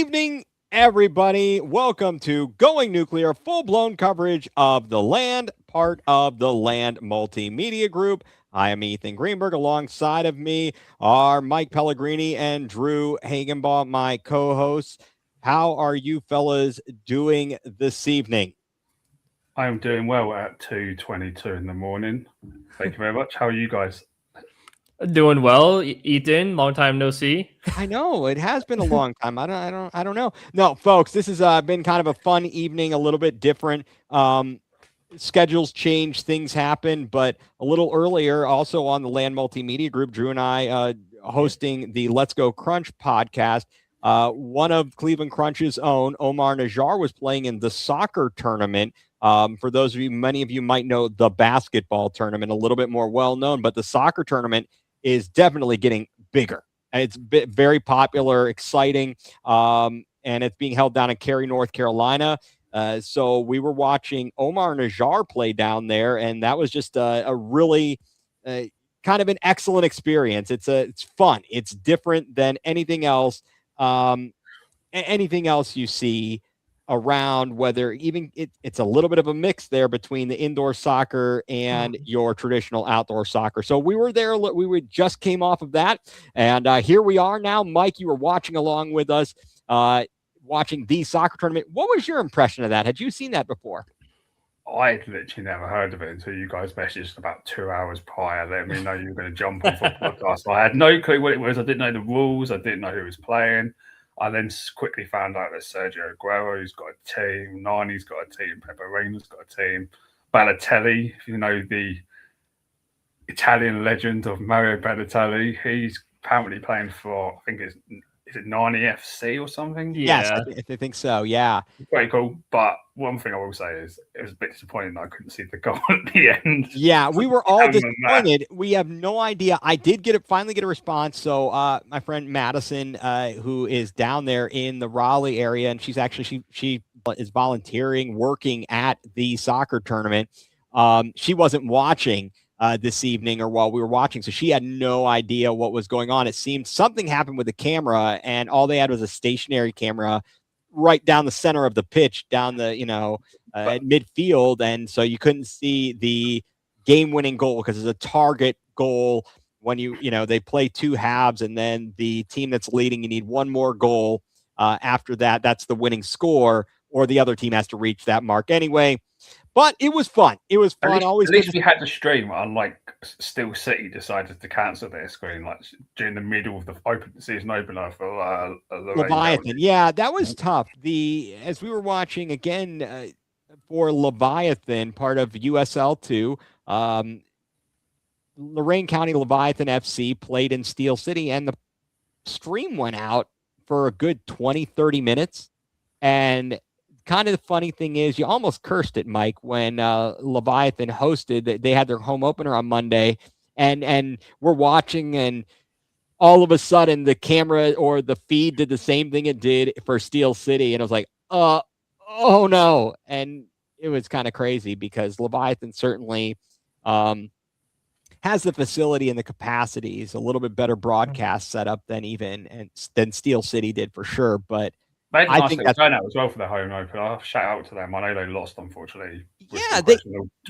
evening, everybody. Welcome to Going Nuclear, full-blown coverage of the Land, part of the Land Multimedia Group. I am Ethan Greenberg. Alongside of me are Mike Pellegrini and Drew Hagenbaugh, my co-hosts. How are you fellas doing this evening? I'm doing well at 2:22 in the morning. Thank you very much. How are you guys? Doing well, Ethan. Long time no see. I know it has been a long time. I don't know. No, folks, this has been kind of a fun evening, a little bit different. Schedules change, things happen, but a little earlier, also on the Land Multimedia Group, Drew and I hosting the Let's Go Crunch podcast. One of Cleveland Crunch's own, Omar Najjar, was playing in the soccer tournament. For those of you, many of you might know the basketball tournament, a little bit more well known, but the soccer tournament is definitely getting bigger. It's very popular, exciting, and it's being held down in Cary, North Carolina. So we were watching Omar Najjar play down there, and that was just a really kind of an excellent experience. It's fun. It's different than anything else you see around, whether even it's a little bit of a mix there between the indoor soccer and your traditional outdoor soccer. So we were there. We just came off of that. And here we are now. Mike, you were watching along with us, watching the soccer tournament. What was your impression of that? Had you seen that before? I had literally never heard of it until you guys messaged about 2 hours prior, letting me know you were going to jump on for a podcast. I had no clue what it was. I didn't know the rules. I didn't know who was playing. I then quickly found out that Sergio Aguero's got a team, Nani's got a team, Pepe Reina's got a team, Balotelli, if you know the Italian legend of Mario Balotelli, he's apparently playing for, I think is it Nani FC or something? Yes, I think so. Yeah. Very cool. But one thing I will say is it was a bit disappointing that I couldn't see the goal at the end. Yeah, we were all disappointed. We have no idea. I did finally get a response. So my friend Madison, who is down there in the Raleigh area, and she's actually she is volunteering, working at the soccer tournament. She wasn't watching this evening or while we were watching. So she had no idea what was going on. It seemed something happened with the camera, and all they had was a stationary camera right down the center of the pitch, down the, at midfield. And so you couldn't see the game-winning goal because it's a target goal when they play two halves, and then the team that's leading, you need one more goal. After that, that's the winning score, or the other team has to reach that mark anyway. But it was fun. It was fun. At least we had the stream, unlike Steel City decided to cancel their screen like during the middle of the season opener for Leviathan. Yeah, that was tough. As we were watching again for Leviathan, part of USL2, Lorain County Leviathan FC played in Steel City, and the stream went out for a good 20, 30 minutes. And kind of the funny thing is, you almost cursed it, Mike, when Leviathan hosted. They had their home opener on Monday, and we're watching, and all of a sudden the camera or the feed did the same thing it did for Steel City, and I was like, oh no. And it was kind of crazy because Leviathan certainly has the facility and the capacities, a little bit better broadcast setup than Steel City did for sure, but I think that's turnout as well for the home opener. Shout out to them. I know they lost, unfortunately.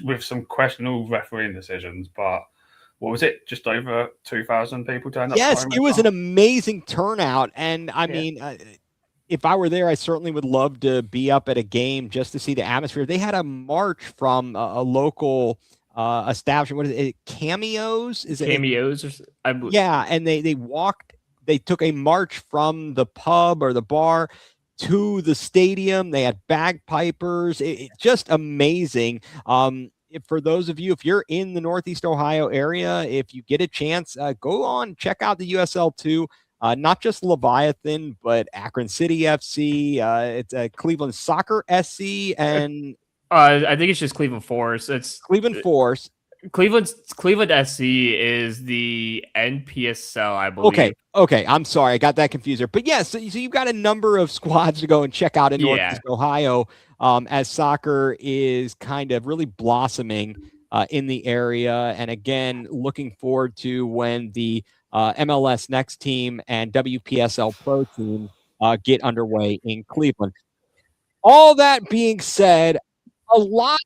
With some questionable refereeing decisions, but what was it? Just over 2,000 people turned up. Yes, it was an amazing turnout, and I mean, if I were there, I certainly would love to be up at a game just to see the atmosphere. They had a march from a local establishment. What is it? Cameos? Is it Cameos? Yeah, and they walked. They took a march from the pub or the bar to the stadium. They had bagpipers. It's just amazing. For those of you, if you're in the Northeast Ohio area, if you get a chance, go on, check out the USL2. Not just Leviathan, but Akron City FC. It's Cleveland Soccer SC, and I think it's just Cleveland Force. It's Cleveland Force. Cleveland SC is the NPSL, I believe. Okay. I'm sorry, I got that confused there. But yes, so you've got a number of squads to go and check out in Northeast Ohio, as soccer is kind of really blossoming in the area. And again, looking forward to when the MLS Next team and WPSL Pro team get underway in Cleveland. All that being said, a lot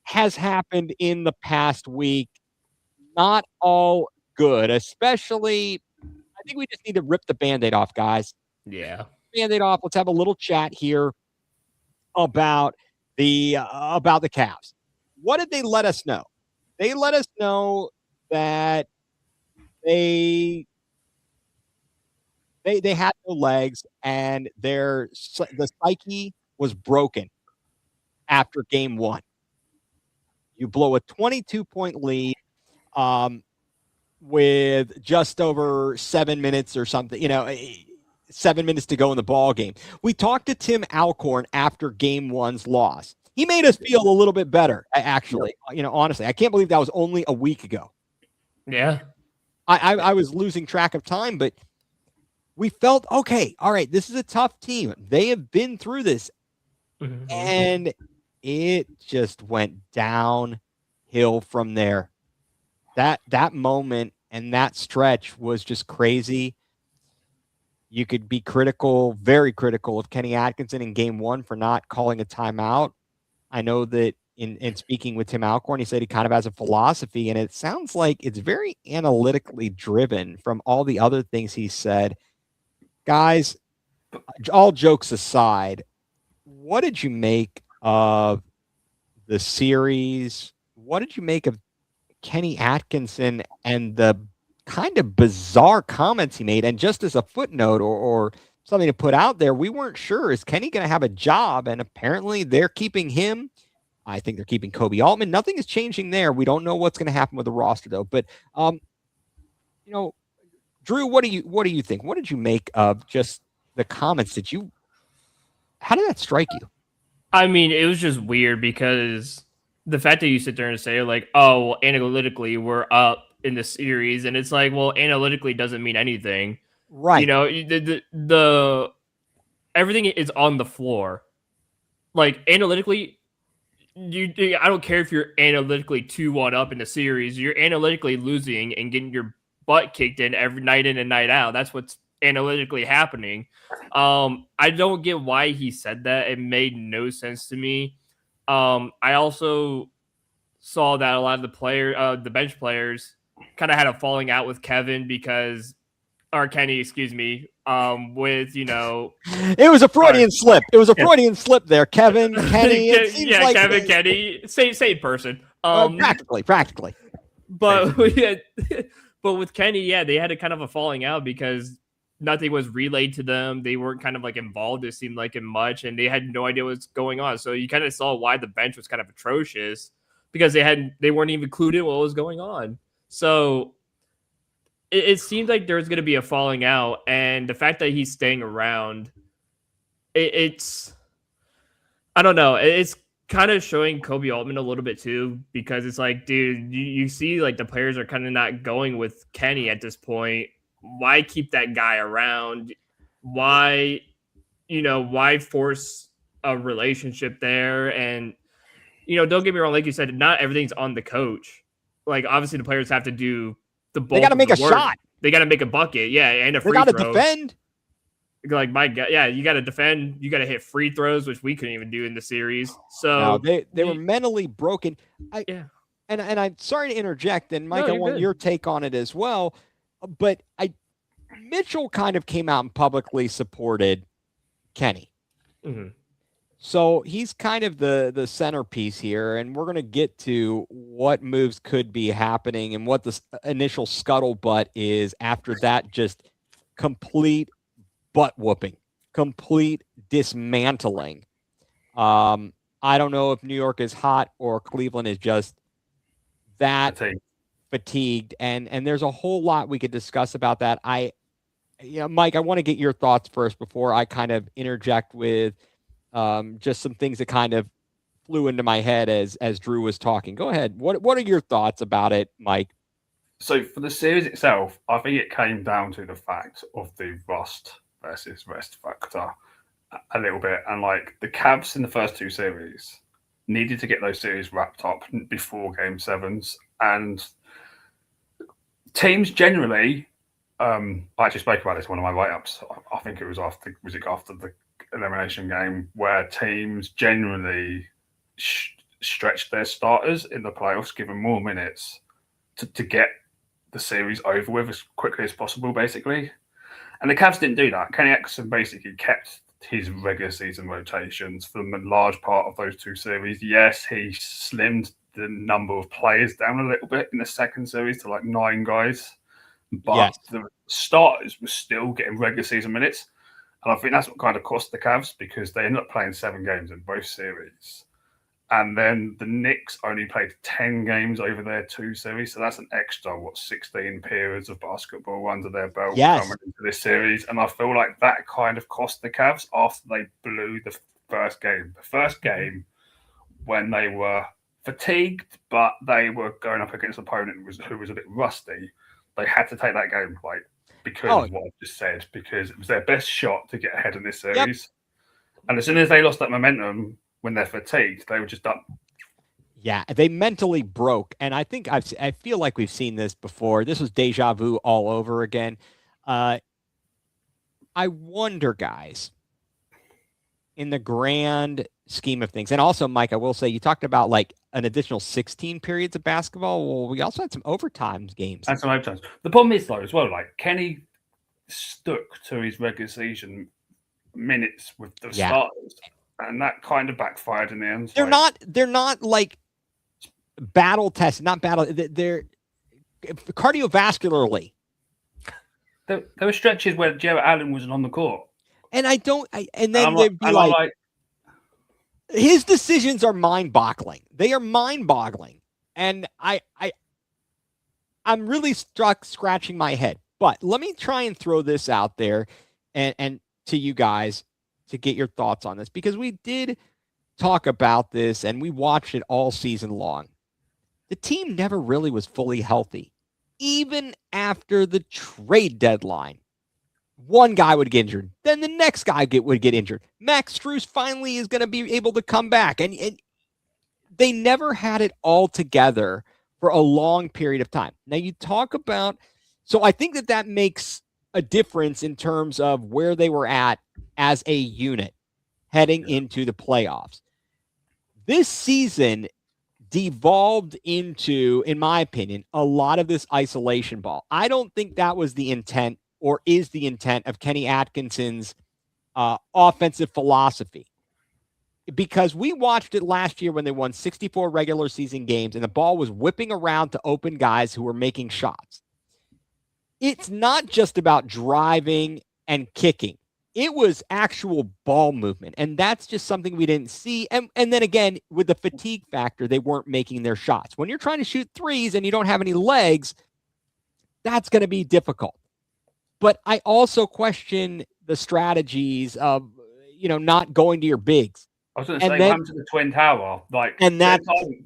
has happened in the past week. Not all good, especially. I think we just need to rip the Band-Aid off, guys. Yeah. Band-Aid off. Let's have a little chat here about the Cavs. What did they let us know? They let us know that they had no legs and the psyche was broken after game 1. You blow a 22-point lead with just over 7 minutes or something, 7 minutes to go in the ball game. We talked to Tim Alcorn after game 1's loss. He made us feel a little bit better, actually. Honestly, I can't believe that was only a week ago. Yeah. I was losing track of time, but we felt, okay, all right, this is a tough team. They have been through this. Mm-hmm. And it just went downhill from there. That moment and that stretch was just crazy. You could be critical, very critical of Kenny Atkinson in game 1 for not calling a timeout. I know that in speaking with Tim Alcorn, he said he kind of has a philosophy, and it sounds like it's very analytically driven from all the other things he said. Guys, all jokes aside, what did you make of the series? What did you make of Kenny Atkinson and the kind of bizarre comments he made? And just as a footnote or something to put out there, we weren't sure, is Kenny going to have a job? And apparently they're keeping him. I think they're keeping Kobe Altman. Nothing is changing there. We don't know what's going to happen with the roster, though. But, Drew, what do you think? What did you make of just the comments how did that strike you? I mean, it was just weird because the fact that you sit there and say, like, oh, well, analytically, we're up in the series. And it's like, well, analytically doesn't mean anything. Right. The everything is on the floor. Like, analytically, I don't care if you're analytically 2-1 up in the series. You're analytically losing and getting your butt kicked in every night in and night out. That's what's analytically happening. I don't get why he said that. It made no sense to me. I also saw that a lot of the bench players kind of had a falling out with Kenny, excuse me, with, it was a Freudian slip. It was a Freudian slip there. Kevin, Kenny. It seems like Kevin, Kenny, same person. Practically. But but with Kenny, yeah, they had a kind of a falling out because nothing was relayed to them. They weren't kind of like involved, it seemed like, in much, and they had no idea what's going on. So you kind of saw why the bench was kind of atrocious, because they weren't even clued in what was going on. So it seemed like there was going to be a falling out, and the fact that he's staying around, it's I don't know. It's kind of showing Kobe Altman a little bit too, because it's like, dude, you see like the players are kind of not going with Kenny at this point. Why keep that guy around? Why force a relationship there? And, don't get me wrong. Like you said, not everything's on the coach. Like, obviously the players have to do the bulk. They got to make a work. shot. They got to make a bucket. Yeah. And a free throw. They got to defend. Like, my God, yeah, you got to defend. You got to hit free throws, which we couldn't even do in the series. So no, they were mentally broken. And I'm sorry to interject, and Mike, I want your take on it as well. But Mitchell kind of came out and publicly supported Kenny. Mm-hmm. So he's kind of the centerpiece here, and we're going to get to what moves could be happening and what the initial scuttlebutt is after that just complete butt whooping, complete dismantling. I don't know if New York is hot or Cleveland is just that fatigued, and there's a whole lot we could discuss about that. Mike, I want to get your thoughts first before I kind of interject with just some things that kind of flew into my head as Drew was talking. Go ahead. What are your thoughts about it, Mike? So for the series itself, I think it came down to the fact of the rust versus rest factor a little bit. And like the Cavs in the first 2 series needed to get those series wrapped up before game 7s. And teams generally I actually spoke about this in one of my write-ups. I think it was after the elimination game where teams generally stretched their starters in the playoffs, give them more minutes to get the series over with as quickly as possible, basically. And the Cavs didn't do that. Kenny Atkinson basically kept his regular season rotations for the large part of those two series. Yes, he slimmed the number of players down a little bit in the second series to like 9 guys, but the starters were still getting regular season minutes. And I think that's what kind of cost the Cavs, because they ended up playing 7 games in both series. And then the Knicks only played 10 games over their 2 series. So that's an extra, 16 periods of basketball under their belt coming into this series. And I feel like that kind of cost the Cavs after they blew the first game. The first game, when they were fatigued, but they were going up against an opponent who was a bit rusty, they had to take that game, because of what I just said, because it was their best shot to get ahead in this series. Yep. And as soon as they lost that momentum, when they're fatigued, they were just done. Yeah, they mentally broke. And I think I feel like we've seen this before. This was deja vu all over again. I wonder, guys, in the grand scheme of things, and also, Mike, I will say, you talked about like an additional 16 periods of basketball. Well, we also had some overtime games. And some overtimes. The problem is, though, as well, like Kenny stuck to his regular season minutes with the starters. And that kind of backfired in the end. They're not like battle tested, not battle. They're cardiovascularly. There were stretches where Jarrett Allen wasn't on the court. And they'd be like, his decisions are mind-boggling. They are mind-boggling. And I'm really scratching my head. But let me try and throw this out there and to you guys to get your thoughts on this, because we did talk about this and we watched it all season long. The team never really was fully healthy. Even after the trade deadline, one guy would get injured. Then the next guy would get injured. Max Strus finally is going to be able to come back. And they never had it all together for a long period of time. Now you talk about, so I think that makes a difference in terms of where they were at as a unit heading into the playoffs. This season devolved into, in my opinion, a lot of this isolation ball. I don't think that was the intent or is the intent of Kenny Atkinson's offensive philosophy. Because we watched it last year when they won 64 regular season games and the ball was whipping around to open guys who were making shots. It's not just about driving and kicking. It was actual ball movement, and that's just something we didn't see. And then again, with the fatigue factor, they weren't making their shots. When you're trying to shoot threes and you don't have any legs, that's going to be difficult. But I also question the strategies of, not going to your bigs. I was going to say, what happened to the Twin Tower?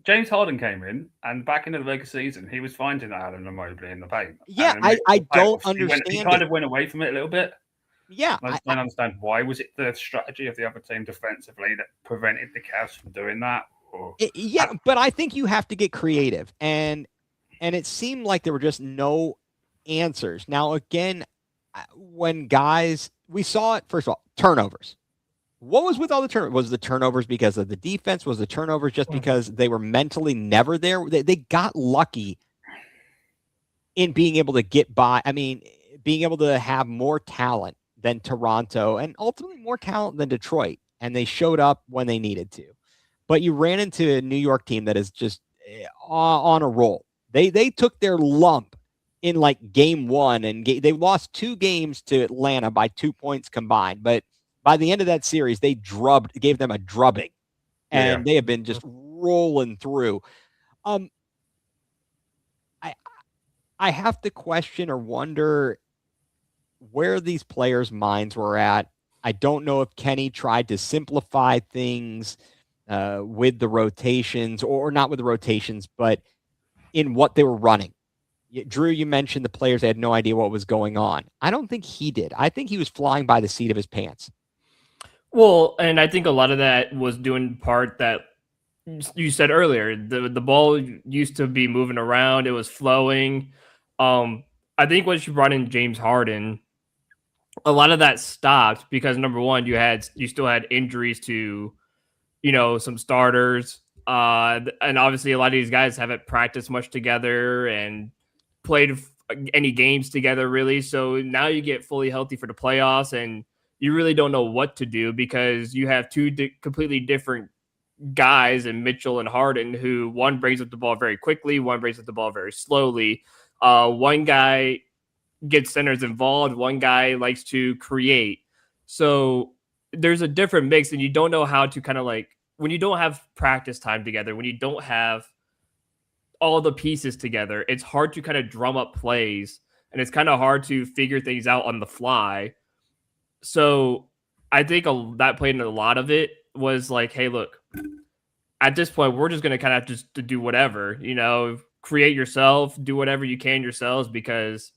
James Harden came in, and back into the regular season, he was finding Allen and Mobley in the paint. Yeah, I don't understand. He kind of went away from it a little bit. Yeah. I don't understand why. Was it the strategy of the other team defensively that prevented the Cavs from doing that? But I think you have to get creative. And it seemed like there were just no answers. Now, again, when guys, we saw it, first of all, turnovers. What was with all the turnovers? Was the turnovers because of the defense? Was the turnovers just because they were mentally never there? They got lucky in being able to get by. I mean, being able to have more talent than Toronto and ultimately more talent than Detroit. And they showed up when they needed to. But you ran into a New York team that is just on a roll. They took their lump in like game 1 and they lost 2 games to Atlanta by 2 points combined. But by the end of that series, they gave them a drubbing, and they have been just rolling through. I have to question or wonder where these players' minds were at. I don't know if Kenny tried to simplify things with the rotations, or not with the rotations, but in what they were running. Drew, you mentioned the players had no idea what was going on. I don't think he did. I think he was flying by the seat of his pants. Well, and I think a lot of that was doing part that you said earlier. The ball used to be moving around. It was flowing. I I think once you brought in James Harden, a lot of that stopped because number one, you still had injuries to, some starters. And obviously a lot of these guys haven't practiced much together and played any games together really. So now you get fully healthy for the playoffs and you really don't know what to do because you have two completely different guys in Mitchell and Harden, who one brings up the ball very quickly, one brings up the ball very slowly. One guy gets centers involved, one guy likes to create. So there's a different mix, and you don't know how to kind of like when you don't have practice time together, when you don't have all the pieces together, it's hard to kind of drum up plays and it's kind of hard to figure things out on the fly. So I think that played in a lot of it was like, hey, look, at this point, we're just going to kind of just to do whatever, create yourself, do whatever you can yourselves, because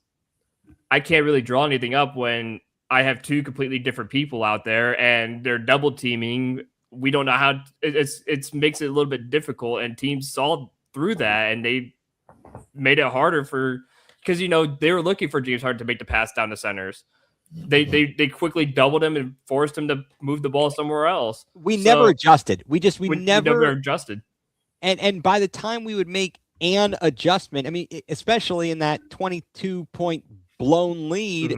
I can't really draw anything up when I have two completely different people out there and they're double teaming. We don't know how it makes it a little bit difficult, and teams saw through that and they made it harder because they were looking for James Harden to make the pass down to centers. They quickly doubled him and forced him to move the ball somewhere else. We never adjusted. We never adjusted. And by the time we would make an adjustment, I mean, especially in that 22-point blown lead,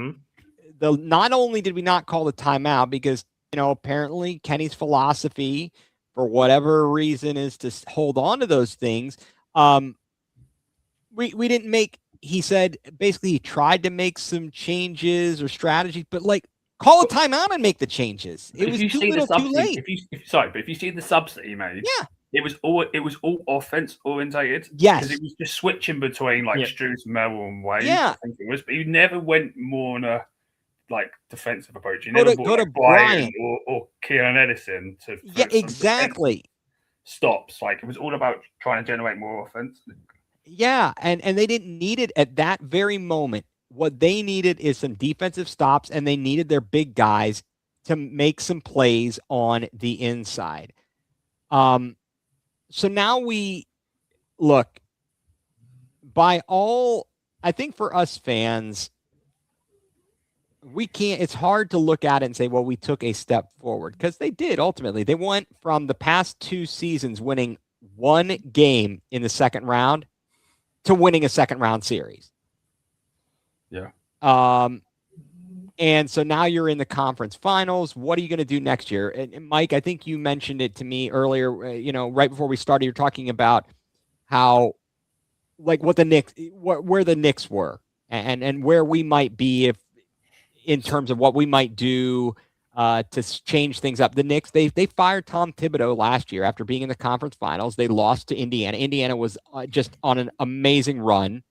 not only did we not call the timeout because apparently Kenny's philosophy for whatever reason is to hold on to those things. We didn't make. He said basically he tried to make some changes or strategies, but like call a timeout and make the changes. It was too little, too late. If you see the subs that he made, it was all offense orientated. Yes, because it was just switching between like Strus, Merrill, and Wade. Yeah, I think it was, but you never went more on a like defensive approach. You go never to like Bryant or Kieran Edison to exactly stops. Like it was all about trying to generate more offense. Yeah, and they didn't need it at that very moment. What they needed is some defensive stops, and they needed their big guys to make some plays on the inside. So now we look, I think for us fans, it's hard to look at it and say, well, we took a step forward, because they did ultimately. They went from the past 2 seasons winning 1 game in the second round to winning a second round series. Yeah. And so now you're in the conference finals. What are you going to do next year? And Mike, I think you mentioned it to me earlier, right before we started, you're talking about how, like where the Knicks were and where we might be in terms of what we might do to change things up. The Knicks, they fired Tom Thibodeau last year after being in the conference finals. They lost to Indiana. Indiana was just on an amazing run.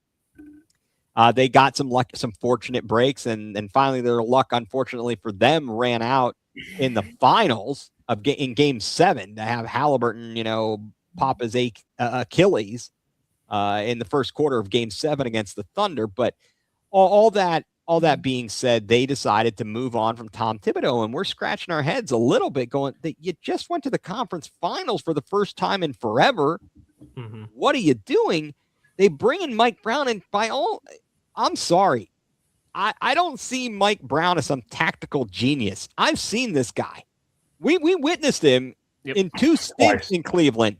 They got some luck, some fortunate breaks, and finally their luck, unfortunately for them, ran out in the finals in Game 7 to have Halliburton, pop his Achilles in the first quarter of Game 7 against the Thunder. But all that being said, they decided to move on from Tom Thibodeau, and we're scratching our heads a little bit going, that you just went to the conference finals for the first time in forever. Mm-hmm. What are you doing? They bring in Mike Brown, and I'm sorry, I don't see Mike Brown as some tactical genius. I've seen this guy. We witnessed him in 2 stints in Cleveland.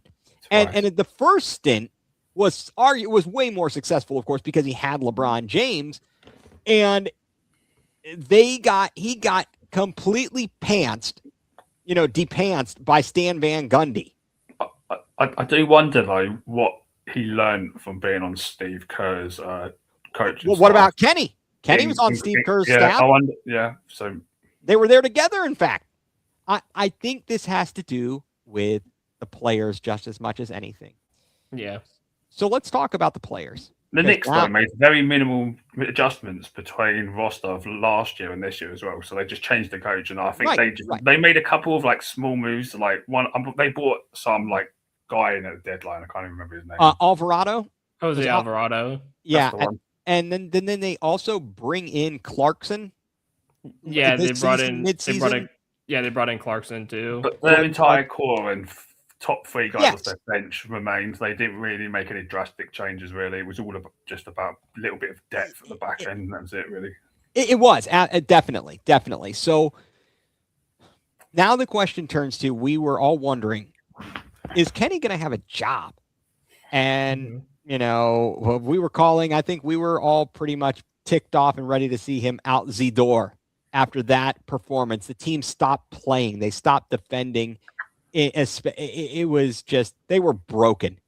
And the first stint was way more successful, of course, because he had LeBron James. And he got completely depantsed by Stan Van Gundy. I do wonder though what he learned from being on Steve Kerr's coach. Well, what about Kenny? Kenny was on Steve Kerr's staff. I wonder, so they were there together. In fact, I think this has to do with the players just as much as anything. Yeah. So let's talk about the players. The Knicks made very minimal adjustments between roster of last year and this year as well. So they just changed the coach, and I think they made a couple of like small moves. Like one, they bought some like guy in at the deadline. I can't even remember his name. Alvarado. Jose Alvarado. Yeah, and then they also bring in Clarkson. Yeah, they brought in Clarkson too. But their entire core and top three guys off their bench remained. They didn't really make any drastic changes, really. It was all just about a little bit of depth at the back end. That was it, really. It was definitely. So now the question turns to, we were all wondering, is Kenny going to have a job? And, you know, we were calling, I think we were all pretty much ticked off and ready to see him out the door after that performance. The team stopped playing. They stopped defending. It was just, they were broken.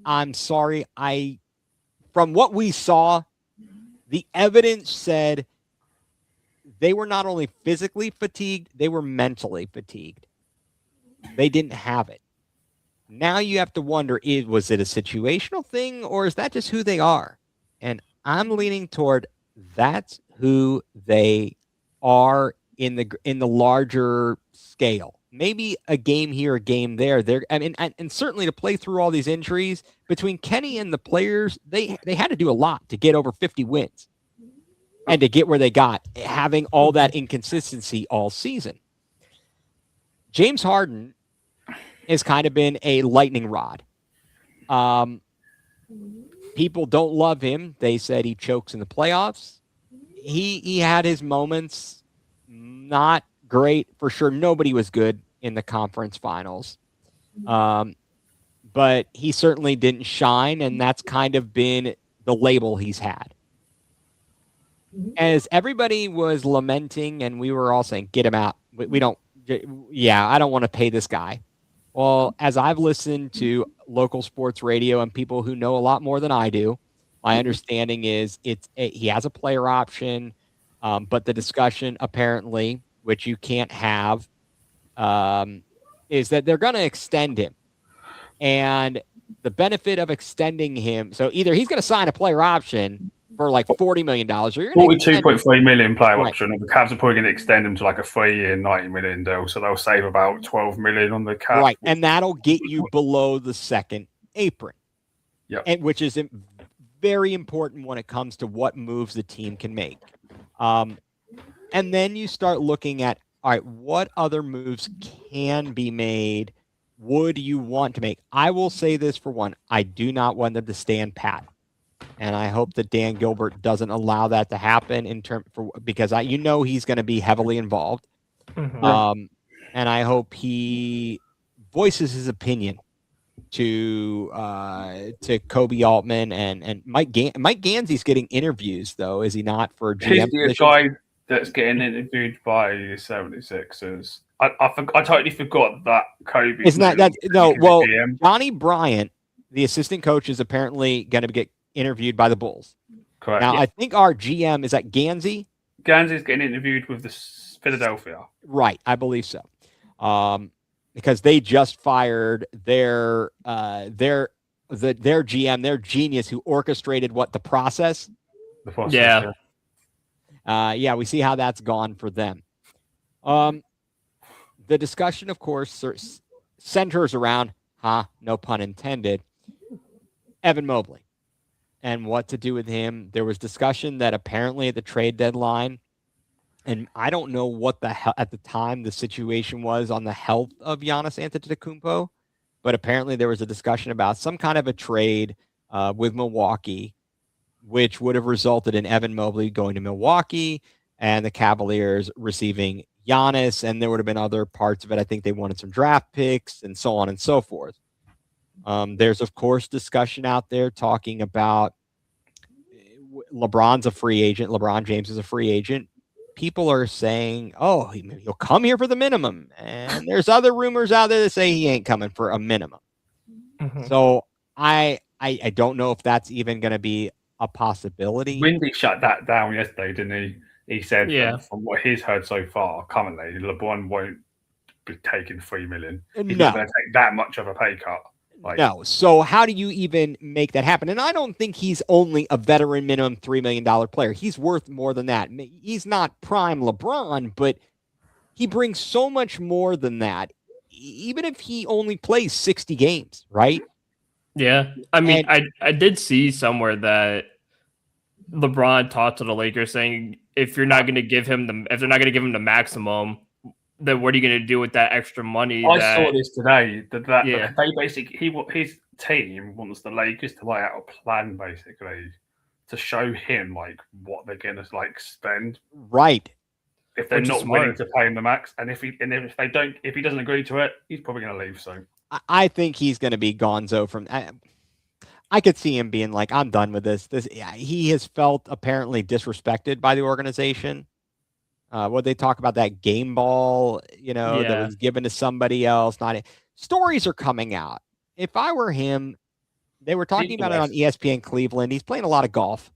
I'm sorry. From what we saw, the evidence said they were not only physically fatigued, they were mentally fatigued. They didn't have it. Now you have to wonder, was it a situational thing, or is that just who they are? And I'm leaning toward that's who they are in the larger scale. Maybe a game here, a game there. And certainly to play through all these injuries between Kenny and the players, they had to do a lot to get over 50 wins and to get where they got, having all that inconsistency all season. James Harden has kind of been a lightning rod. People don't love him. They said he chokes in the playoffs. He had his moments, not great for sure. Nobody was good in the conference finals. But he certainly didn't shine, and that's kind of been the label he's had. As everybody was lamenting, and we were all saying, get him out. I don't want to pay this guy. Well, as I've listened to local sports radio and people who know a lot more than I do, my understanding is he has a player option, but the discussion apparently, which you can't have, is that they're going to extend him. And the benefit of extending him, so either he's going to sign a player option for like $40 million, or you're going to $42.3 million player option. The Cavs are probably going to extend him to like a 3-year, $90 million deal, so they'll save about $12 million on the cap. Right, and that'll get you below the second apron. Yep. And which is very important when it comes to what moves the team can make. And then you start looking at, all right, what other moves can be made? Would you want to make? I will say this for one: I do not want them to stand pat. And I hope that Dan Gilbert doesn't allow that to happen because he's going to be heavily involved. And I hope he voices his opinion to Kobe Altman and Mike Gansey's getting interviews, though, is he not, for GM? He's the guy that's getting interviewed by the 76ers. I totally forgot that Kobe. Isn't that no? Well, Johnny Bryant, the assistant coach, is apparently going to get interviewed by the Bulls. Correct. Now, I think our GM is at Gansey. Gansey's getting interviewed with the Philadelphia. Right, I believe so. Because they just fired their GM, their genius who orchestrated the process. The process. Yeah, we see how that's gone for them. The discussion, of course, centers around, no pun intended, Evan Mobley and what to do with him. There was discussion that apparently at the trade deadline, and I don't know what the hell at the time the situation was on the health of Giannis Antetokounmpo, but apparently there was a discussion about some kind of a trade with Milwaukee, which would have resulted in Evan Mobley going to Milwaukee and the Cavaliers receiving Giannis, and there would have been other parts of it. I think they wanted some draft picks and so on and so forth. There's, of course, discussion out there talking about LeBron's a free agent. LeBron James is a free agent. People are saying, he'll come here for the minimum. And there's other rumors out there that say he ain't coming for a minimum. So I don't know if that's even going to be a possibility. Windy shut that down yesterday, didn't he? He said, from what he's heard so far, currently, LeBron won't be taking $3 million. He's not going to take that much of a pay cut. No. So how do you even make that happen? And I don't think he's only a veteran minimum $3 million player. He's worth more than that. He's not prime LeBron, but he brings so much more than that, even if he only plays 60 games, right? Yeah. I mean, I did see somewhere that LeBron talked to the Lakers saying, if you're not going to give him if they're not going to give him the maximum, then what are you going to do with that extra money? I saw this today. Yeah. They basically his team wants the Lakers to lay out a plan basically to show him like what they're going to like spend. Right. If they're Which is not willing smart. to pay him the max, and if he doesn't agree to it, he's probably going to leave. So I think he's going to be gonzo from. I could see him being like, I'm done with this. He has felt apparently disrespected by the organization. What they talk about that game ball, that Yeah. was given to somebody else. Stories are coming out. If I were him, they were talking about it on ESPN Cleveland. He's playing a lot of golf.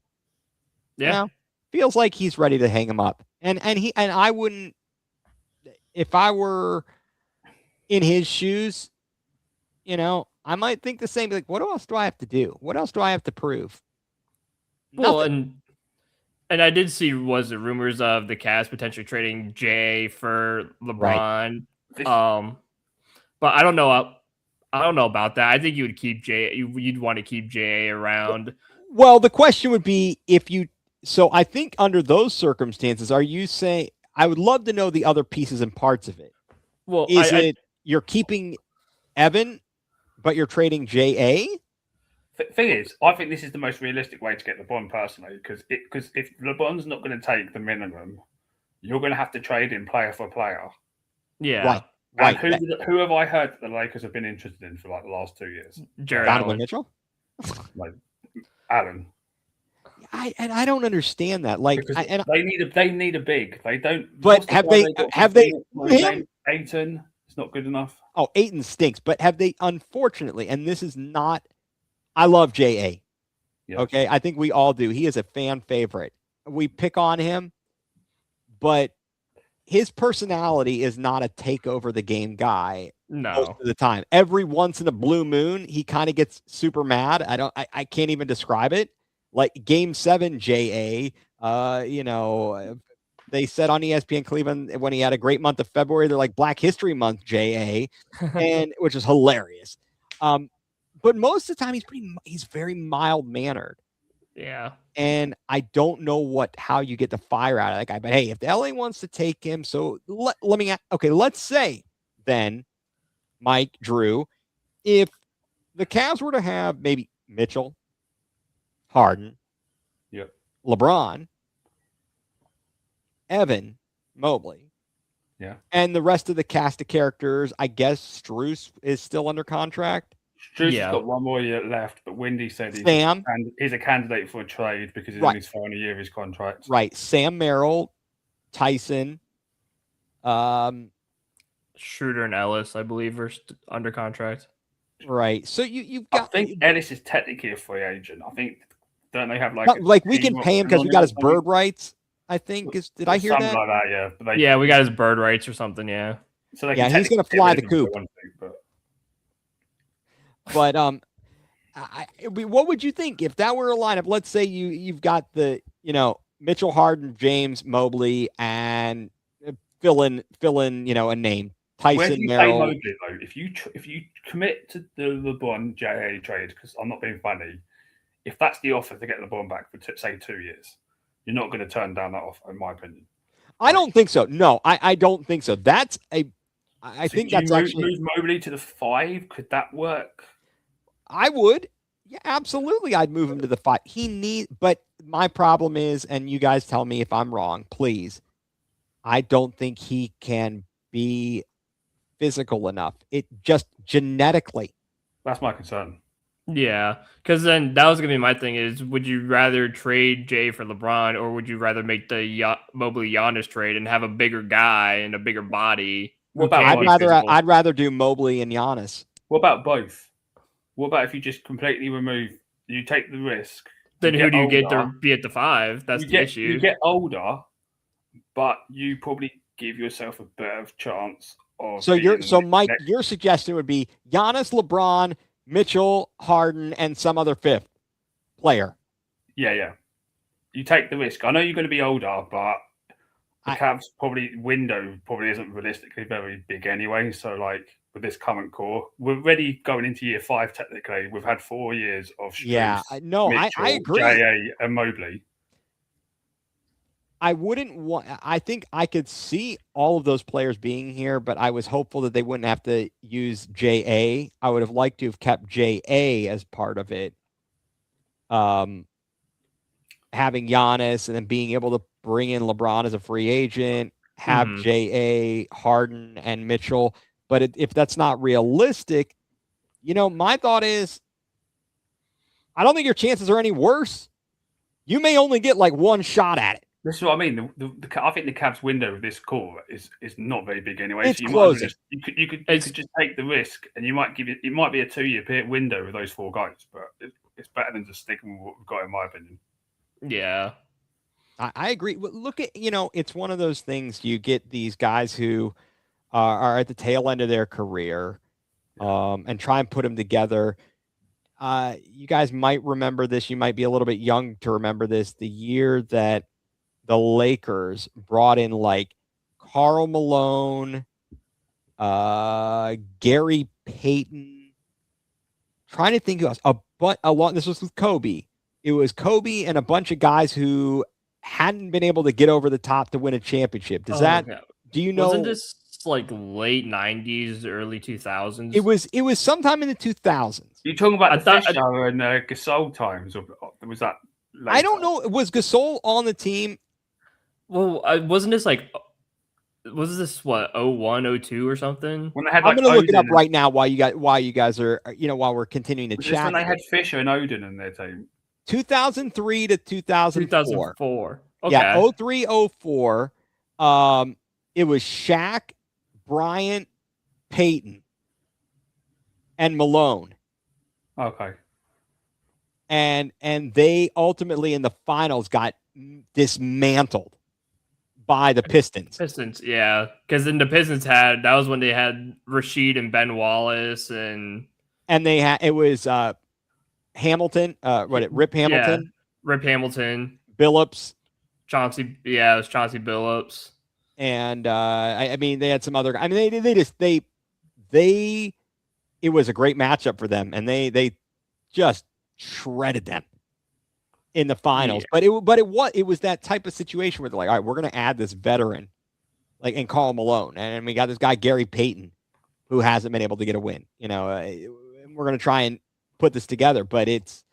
Yeah. Feels like he's ready to hang him up. And I wouldn't, if I were in his shoes, I might think the same. Like, what else do I have to do? What else do I have to prove? Well, Nothing. and I did see rumors of the Cavs potentially trading Jay for LeBron. Right. But I don't know. I don't know about that. I think you would keep Jay. You'd want to keep Jay around. Well, the question would be if you. So I think under those circumstances, are you saying? I would love to know the other pieces and parts of it. Well, is it you're keeping Evan, but you're trading JA? Thing is, I think this is the most realistic way to get LeBron personally, because if LeBron's not going to take the minimum, you're going to have to trade in player for player. Yeah. Right. And who have I heard that the Lakers have been interested in for like the last 2 years? Donovan Mitchell? Like Allen. I don't understand that. Like, they need a big. They don't. But have they? Ayton? It's not good enough. Oh, Ayton stinks. But have they? Unfortunately, and this is not. I love JA. Yep. Okay, I think we all do. He is a fan favorite. We pick on him, but his personality is not a take over the game guy. No. Most of the time. Every once in a blue moon, he kind of gets super mad. I can't even describe it. Like Game 7, JA, they said on ESPN Cleveland when he had a great month of February, they're like Black History Month, JA, and which is hilarious. But most of the time he's very mild mannered. Yeah. And I don't know how you get the fire out of that guy. But hey, if the LA wants to take him, so let's say then, Mike, Drew, if the Cavs were to have maybe Mitchell, Harden, yep, LeBron, Evan, Mobley, yeah, and the rest of the cast of characters, I guess Strus is still under contract. Strus has got one more year left, but Windy said he's a candidate for a trade because he's in his final year of his contract. Right. Sam Merrill, Tyson, Schroeder and Ellis, I believe, are under contract. Right. So you've got. I think Ellis is technically a free agent. I think don't they have like we can pay him because we got his bird rights. I think did I hear that? Something like that, yeah. We got his bird rights or something. Yeah. So he's going to fly the coop. But what would you think if that were a lineup? Let's say you've got the Mitchell, Harden, James, Mobley, and fill in a name. Tyson, Merrill. Mobley, though, if you commit to the LeBron JA trade, because I'm not being funny, if that's the offer to get LeBron back for say 2 years, you're not going to turn down that offer, in my opinion. I don't think so. No, I don't think so. I think that's actually move Mobley to the 5. Could that work? I would. Yeah, absolutely. I'd move him to the 5. But my problem is, and you guys tell me if I'm wrong, please. I don't think he can be physical enough. It just genetically. That's my concern. Yeah, because then that was going to be my thing is, would you rather trade Jay for LeBron, or would you rather make the Mobley Giannis trade and have a bigger guy and a bigger body? I'd rather do Mobley and Giannis. What about both? What about if you just completely you take the risk? Then who do you get to be at the 5? That's the issue. You get older, but you probably give yourself a better chance of. So Mike, your suggestion would be Giannis, LeBron, Mitchell, Harden, and some other 5th player. Yeah. You take the risk. I know you're going to be older, but the Cavs window isn't realistically very big anyway. So like with this current core, we're already going into year 5 technically. We've had 4 years of Strus, I agree. JA, and Mobley. I wouldn't want. I think I could see all of those players being here, but I was hopeful that they wouldn't have to use JA. I would have liked to have kept JA as part of it. Having Giannis and then being able to bring in LeBron as a free agent, have JA, Harden, and Mitchell. But if that's not realistic, my thought is, I don't think your chances are any worse. You may only get like one shot at it. This is what I mean. I think the Cavs' window of this core is not very big anyway. It's so you closing. You could just take the risk, and you might give it. It might be a 2-year window with those 4 guys, but it's better than just sticking with what we've got, in my opinion. Yeah, I agree. Look at it's one of those things. You get these guys who are at the tail end of their career, and try and put them together. You guys might remember this. You might be a little bit young to remember this. The year that the Lakers brought in like Karl Malone, Gary Payton. Trying to think who else. This was with Kobe. It was Kobe and a bunch of guys who hadn't been able to get over the top to win a championship. Do you know? Wasn't this like late 90s, early 2000s? It was sometime in the 2000s. You're talking about the Fisher and Gasol times, or was that later? I don't know. Was Gasol on the team? Well, wasn't this like, was this what, 01, 02 or something? When they had, I'm going to look it up right now while you guys are, while we're continuing to chat. When they had Fisher and Odin in their team. 2003 to 2004. 2004. Okay. Yeah, 03, 04. It was Shaq, Bryant, Payton, and Malone. Okay. And they ultimately in the finals got dismantled by the Pistons. Yeah, because then the Pistons that was when they had Rasheed and Ben Wallace, and they had it was Hamilton, Rip Hamilton, yeah, Rip Hamilton, Billups, Chauncey, yeah, it was Chauncey Billups, and I mean they had some other. I mean they it was a great matchup for them, and they just shredded them in the finals. Yeah. But it was that type of situation where they're like, all right, we're going to add this veteran, like, and Karl Malone, and we got this guy Gary Payton, who hasn't been able to get a win. We're going to try and put this together, but it's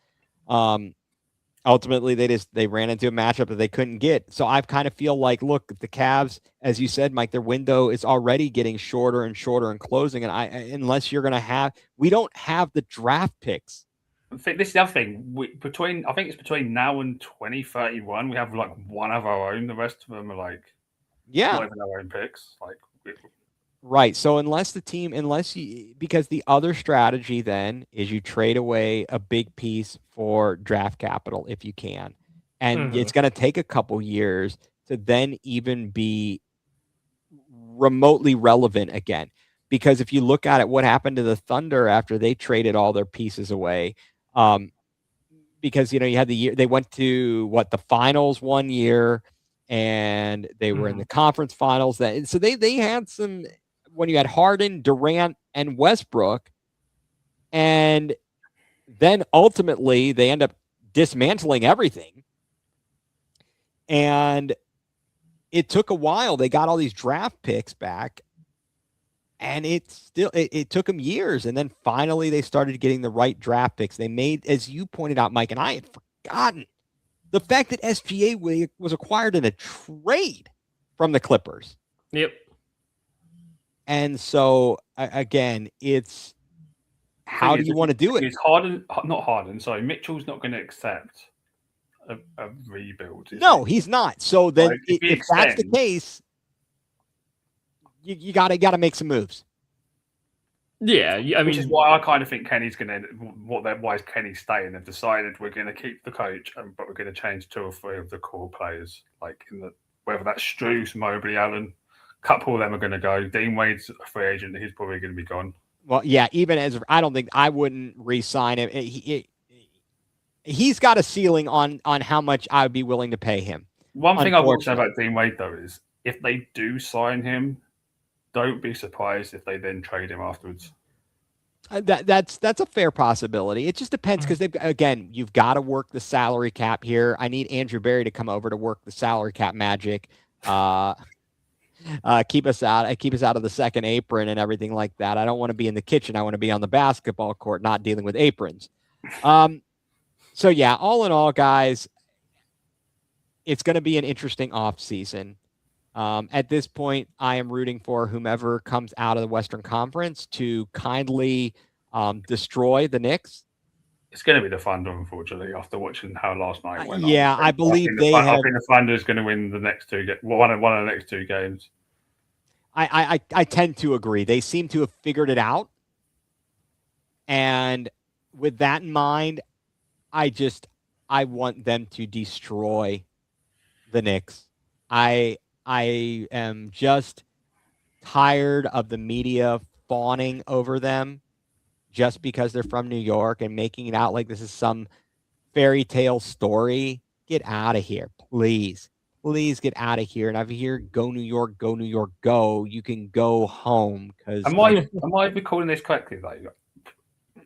ultimately they ran into a matchup that they couldn't get. So I kind of feel like, look, the Cavs, as you said, Mike, their window is already getting shorter and shorter and closing, and unless you're going to we don't have the draft picks. I think this is the other thing. I think it's between now and 2031, we have like one of our own. The rest of them are like, not even our own picks. Like, right. So because the other strategy then is you trade away a big piece for draft capital if you can, and it's going to take a couple years to then even be remotely relevant again. Because if you look at it, what happened to the Thunder after they traded all their pieces away? Because you had the year they went to the finals one year, and they were in the conference finals. So they had some when you had Harden, Durant, and Westbrook, and then ultimately they end up dismantling everything. And it took a while. They got all these draft picks back. And it took them years. And then finally they started getting the right draft picks. They made, as you pointed out, Mike, and I had forgotten the fact that SGA was acquired in a trade from the Clippers. Yep. And so, again, it's how do you want to do it? It's not Harden. Sorry, Mitchell's not going to accept a rebuild. No, he's not. So then if that's the case, you gotta make some moves. Yeah, I mean, which is why I kind of think Kenny's going to. Why is Kenny staying? They've decided we're going to keep the coach, but we're going to change 2 or 3 of the core players, like whether that's Strus, Mobley, Allen. A couple of them are going to go. Dean Wade's a free agent; he's probably going to be gone. Well, yeah. Even as I don't think I wouldn't re-sign him. He's got a ceiling on how much I would be willing to pay him. One thing I will say about Dean Wade though is if they do sign him, don't be surprised if they then trade him afterwards. That's a fair possibility. It just depends because you've got to work the salary cap here. I need Andrew Berry to come over to work the salary cap magic. Keep us out of the second apron and everything like that. I don't want to be in the kitchen. I want to be on the basketball court, not dealing with aprons. So yeah, all in all, guys, it's going to be an interesting off season. At this point, I am rooting for whomever comes out of the Western Conference to kindly destroy the Knicks. It's going to be the Thunder, unfortunately, after watching how last night went. Yeah, I believe I think the Thunder is going to win the next two. One of the next two games. I tend to agree. They seem to have figured it out, and with that in mind, I want them to destroy the Knicks. I am just tired of the media fawning over them just because they're from New York and making it out like this is some fairy tale story. Get out of here, please. Please get out of here. And I hear go New York, go New York, go. You can go home. Because am I recalling this correctly though?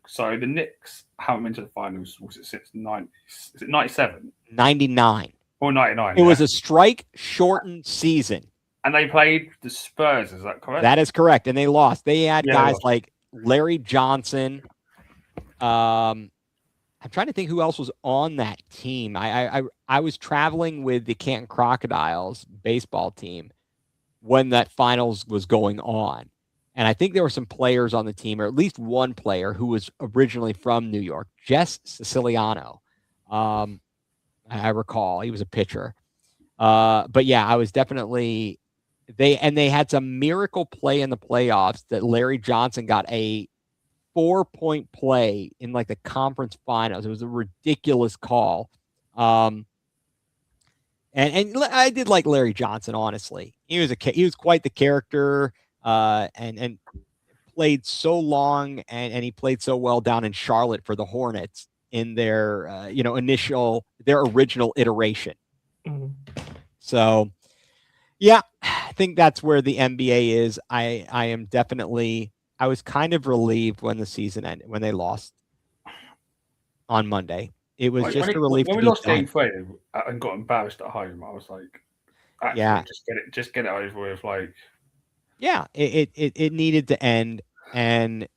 So the Knicks haven't been to the finals, was it since 97? 99. Or 99. It was a strike-shortened season. And they played the Spurs, is that correct? That is correct. And they lost. They had guys like Larry Johnson. I'm trying to think who else was on that team. I was traveling with the Canton Crocodiles baseball team when that finals was going on. And I think there were some players on the team, or at least one player who was originally from New York, Jess Siciliano. I recall he was a pitcher. But yeah, I was definitely they had some miracle play in the playoffs that Larry Johnson got a 4-point play in like the conference finals. It was a ridiculous call. And I did like Larry Johnson, honestly. He was quite the character, and played so long and he played so well down in Charlotte for the Hornets in their their original iteration. Mm-hmm. So yeah, I think that's where the NBA is. I was kind of relieved when the season ended, when they lost on Monday. It was just a relief. When we lost Game 3 and got embarrassed at home, I was like, yeah, just get it over with. Like, yeah, it needed to end, and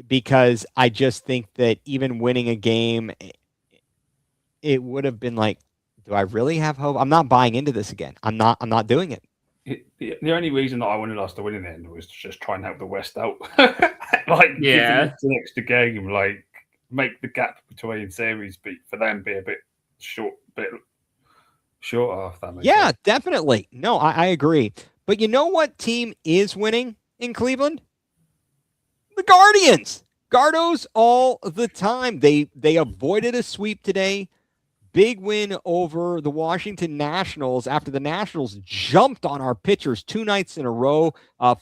because I just think that even winning a game, it would have been like, do I really have hope? I'm not buying into this again. I'm not doing it. The only reason that I wanted us to win in the end was to just try and help the West out. Give them an extra game, like make the gap between series for them be a bit shorter. If that makes sense. Definitely. No, I agree. But you know what team is winning in Cleveland? The Guardians. Gardos all the time. They avoided a sweep today. Big win over the Washington Nationals after the Nationals jumped on our pitchers 2 nights in a row.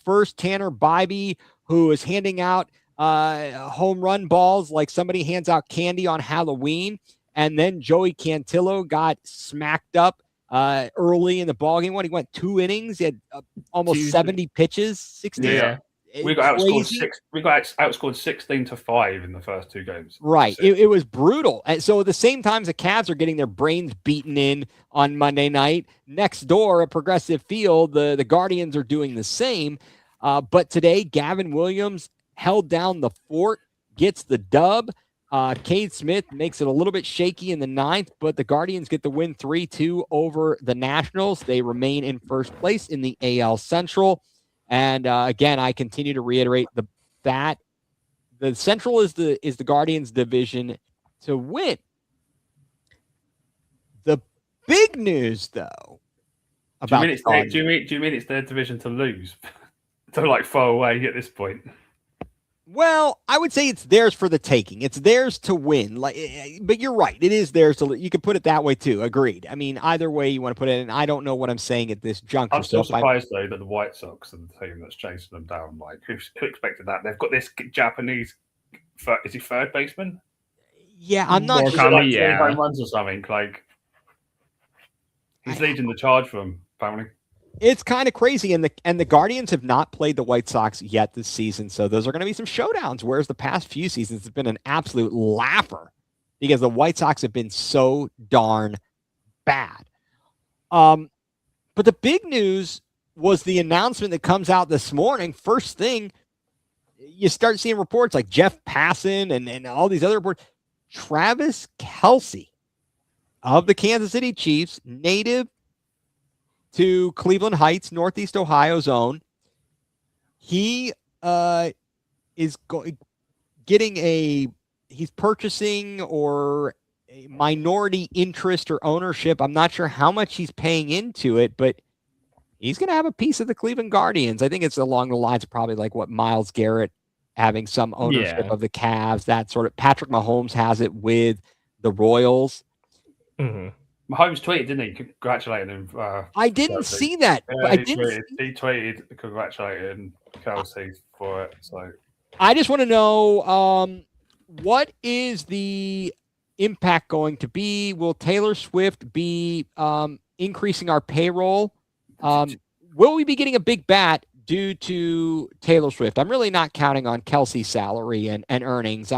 First, Tanner Bybee, who is handing out home run balls like somebody hands out candy on Halloween. And then Joey Cantillo got smacked up early in the ballgame. He went 2 innings. He had almost 70 pitches, 60. Yeah. We got outscored 16-5 in the first 2 games. Right. It was brutal. And so at the same time, the Cavs are getting their brains beaten in on Monday night. Next door at Progressive Field, the Guardians are doing the same. But today, Gavin Williams held down the fort, gets the dub. Cade Smith makes it a little bit shaky in the 9th, but the Guardians get the win 3-2 over the Nationals. They remain in first place in the AL Central. And again, I continue to reiterate that the Central is the Guardians' division to win. The big news, though, about do you mean it's their division to lose, to like far away at this point? Well, I would say it's theirs for the taking. It's theirs to win. But you're right. It is theirs to. You can put it that way too. Agreed. I mean, either way you want to put it. And I don't know what I'm saying at this juncture. I'm still surprised though that the White Sox are the team that's chasing them down. Like, who expected that? They've got this Japanese. Is he third baseman? Yeah, I'm not sure. Like 20 home runs or something. Like, he's leading the charge for them, apparently. It's kind of crazy, and the Guardians have not played the White Sox yet this season, so those are going to be some showdowns. Whereas the past few seasons, it's been an absolute laugher because the White Sox have been so darn bad. But the big news was the announcement that comes out this morning. First thing, you start seeing reports like Jeff Passan and all these other reports. Travis Kelce of the Kansas City Chiefs, native to Cleveland Heights, Northeast Ohio zone. He is he's purchasing or a minority interest or ownership. I'm not sure how much he's paying into it, but he's going to have a piece of the Cleveland Guardians. I think it's along the lines of probably like what Myles Garrett having some ownership of the Cavs, that sort of. Patrick Mahomes has it with the Royals. Mm-hmm. Mahomes tweeted, didn't he? Congratulating him. I didn't see that. Yeah, he tweeted congratulating Kelce for it. So I just want to know what is the impact going to be? Will Taylor Swift be increasing our payroll? Will we be getting a big bat due to Taylor Swift? I'm really not counting on Kelce's salary and earnings.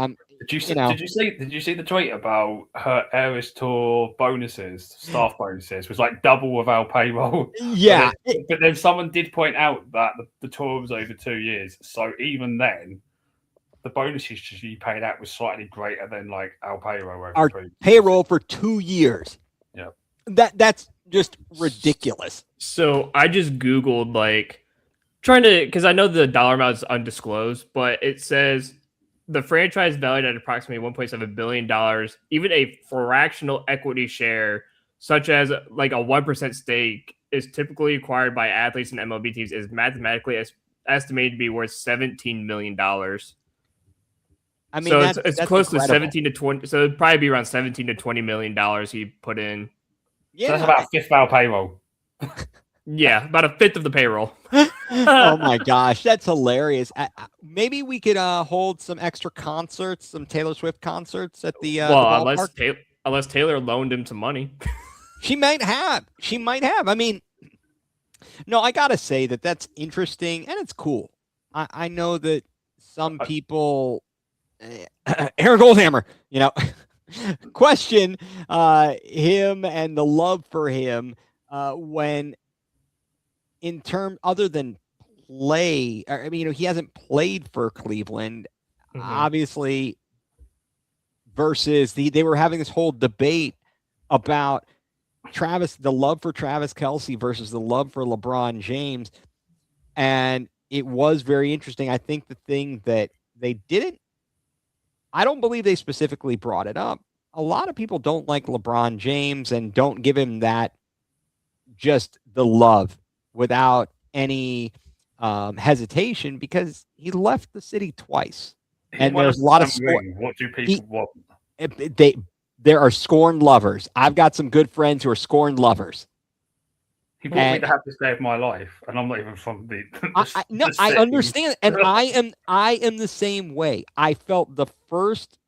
Did you see the tweet about her Eras Tour bonuses, staff bonuses, was like double of our payroll? Yeah. But then someone did point out that the tour was over 2 years. So even then, the bonuses she paid out was slightly greater than like our payroll. Our payroll for 2 years. Yeah. That's just ridiculous. So I just Googled because I know the dollar amount is undisclosed, but it says the franchise valued at approximately $1.7 billion. Even a fractional equity share, such as like a 1% stake, is typically acquired by athletes and MLB teams, is mathematically estimated to be worth $17 million. I mean, so it's close incredible. To 17 to 20. So it'd probably be around 17 to $20 million he put in. Yeah, so that's about a fifth of our payroll. Yeah, about a fifth of the payroll. Oh my gosh, that's hilarious. Maybe we could hold some extra concerts, some Taylor Swift concerts at the unless Taylor loaned him some money. She might have. I mean, no, I gotta say that's interesting and it's cool. I know that some people, Aaron Goldhammer, question him and the love for him when. In terms other than play, I mean, he hasn't played for Cleveland, obviously, versus they were having this whole debate about the love for Travis Kelce versus the love for LeBron James. And it was very interesting. I think the thing that I don't believe they specifically brought it up. A lot of people don't like LeBron James and don't give him that, just the love, without any hesitation, because he left the city twice. And there's a lot of what do people want? There are scorned lovers. I've got some good friends who are scorned lovers. He brought me to have this day of my life, and I'm not even from the I understand, and I am the same way. I felt the first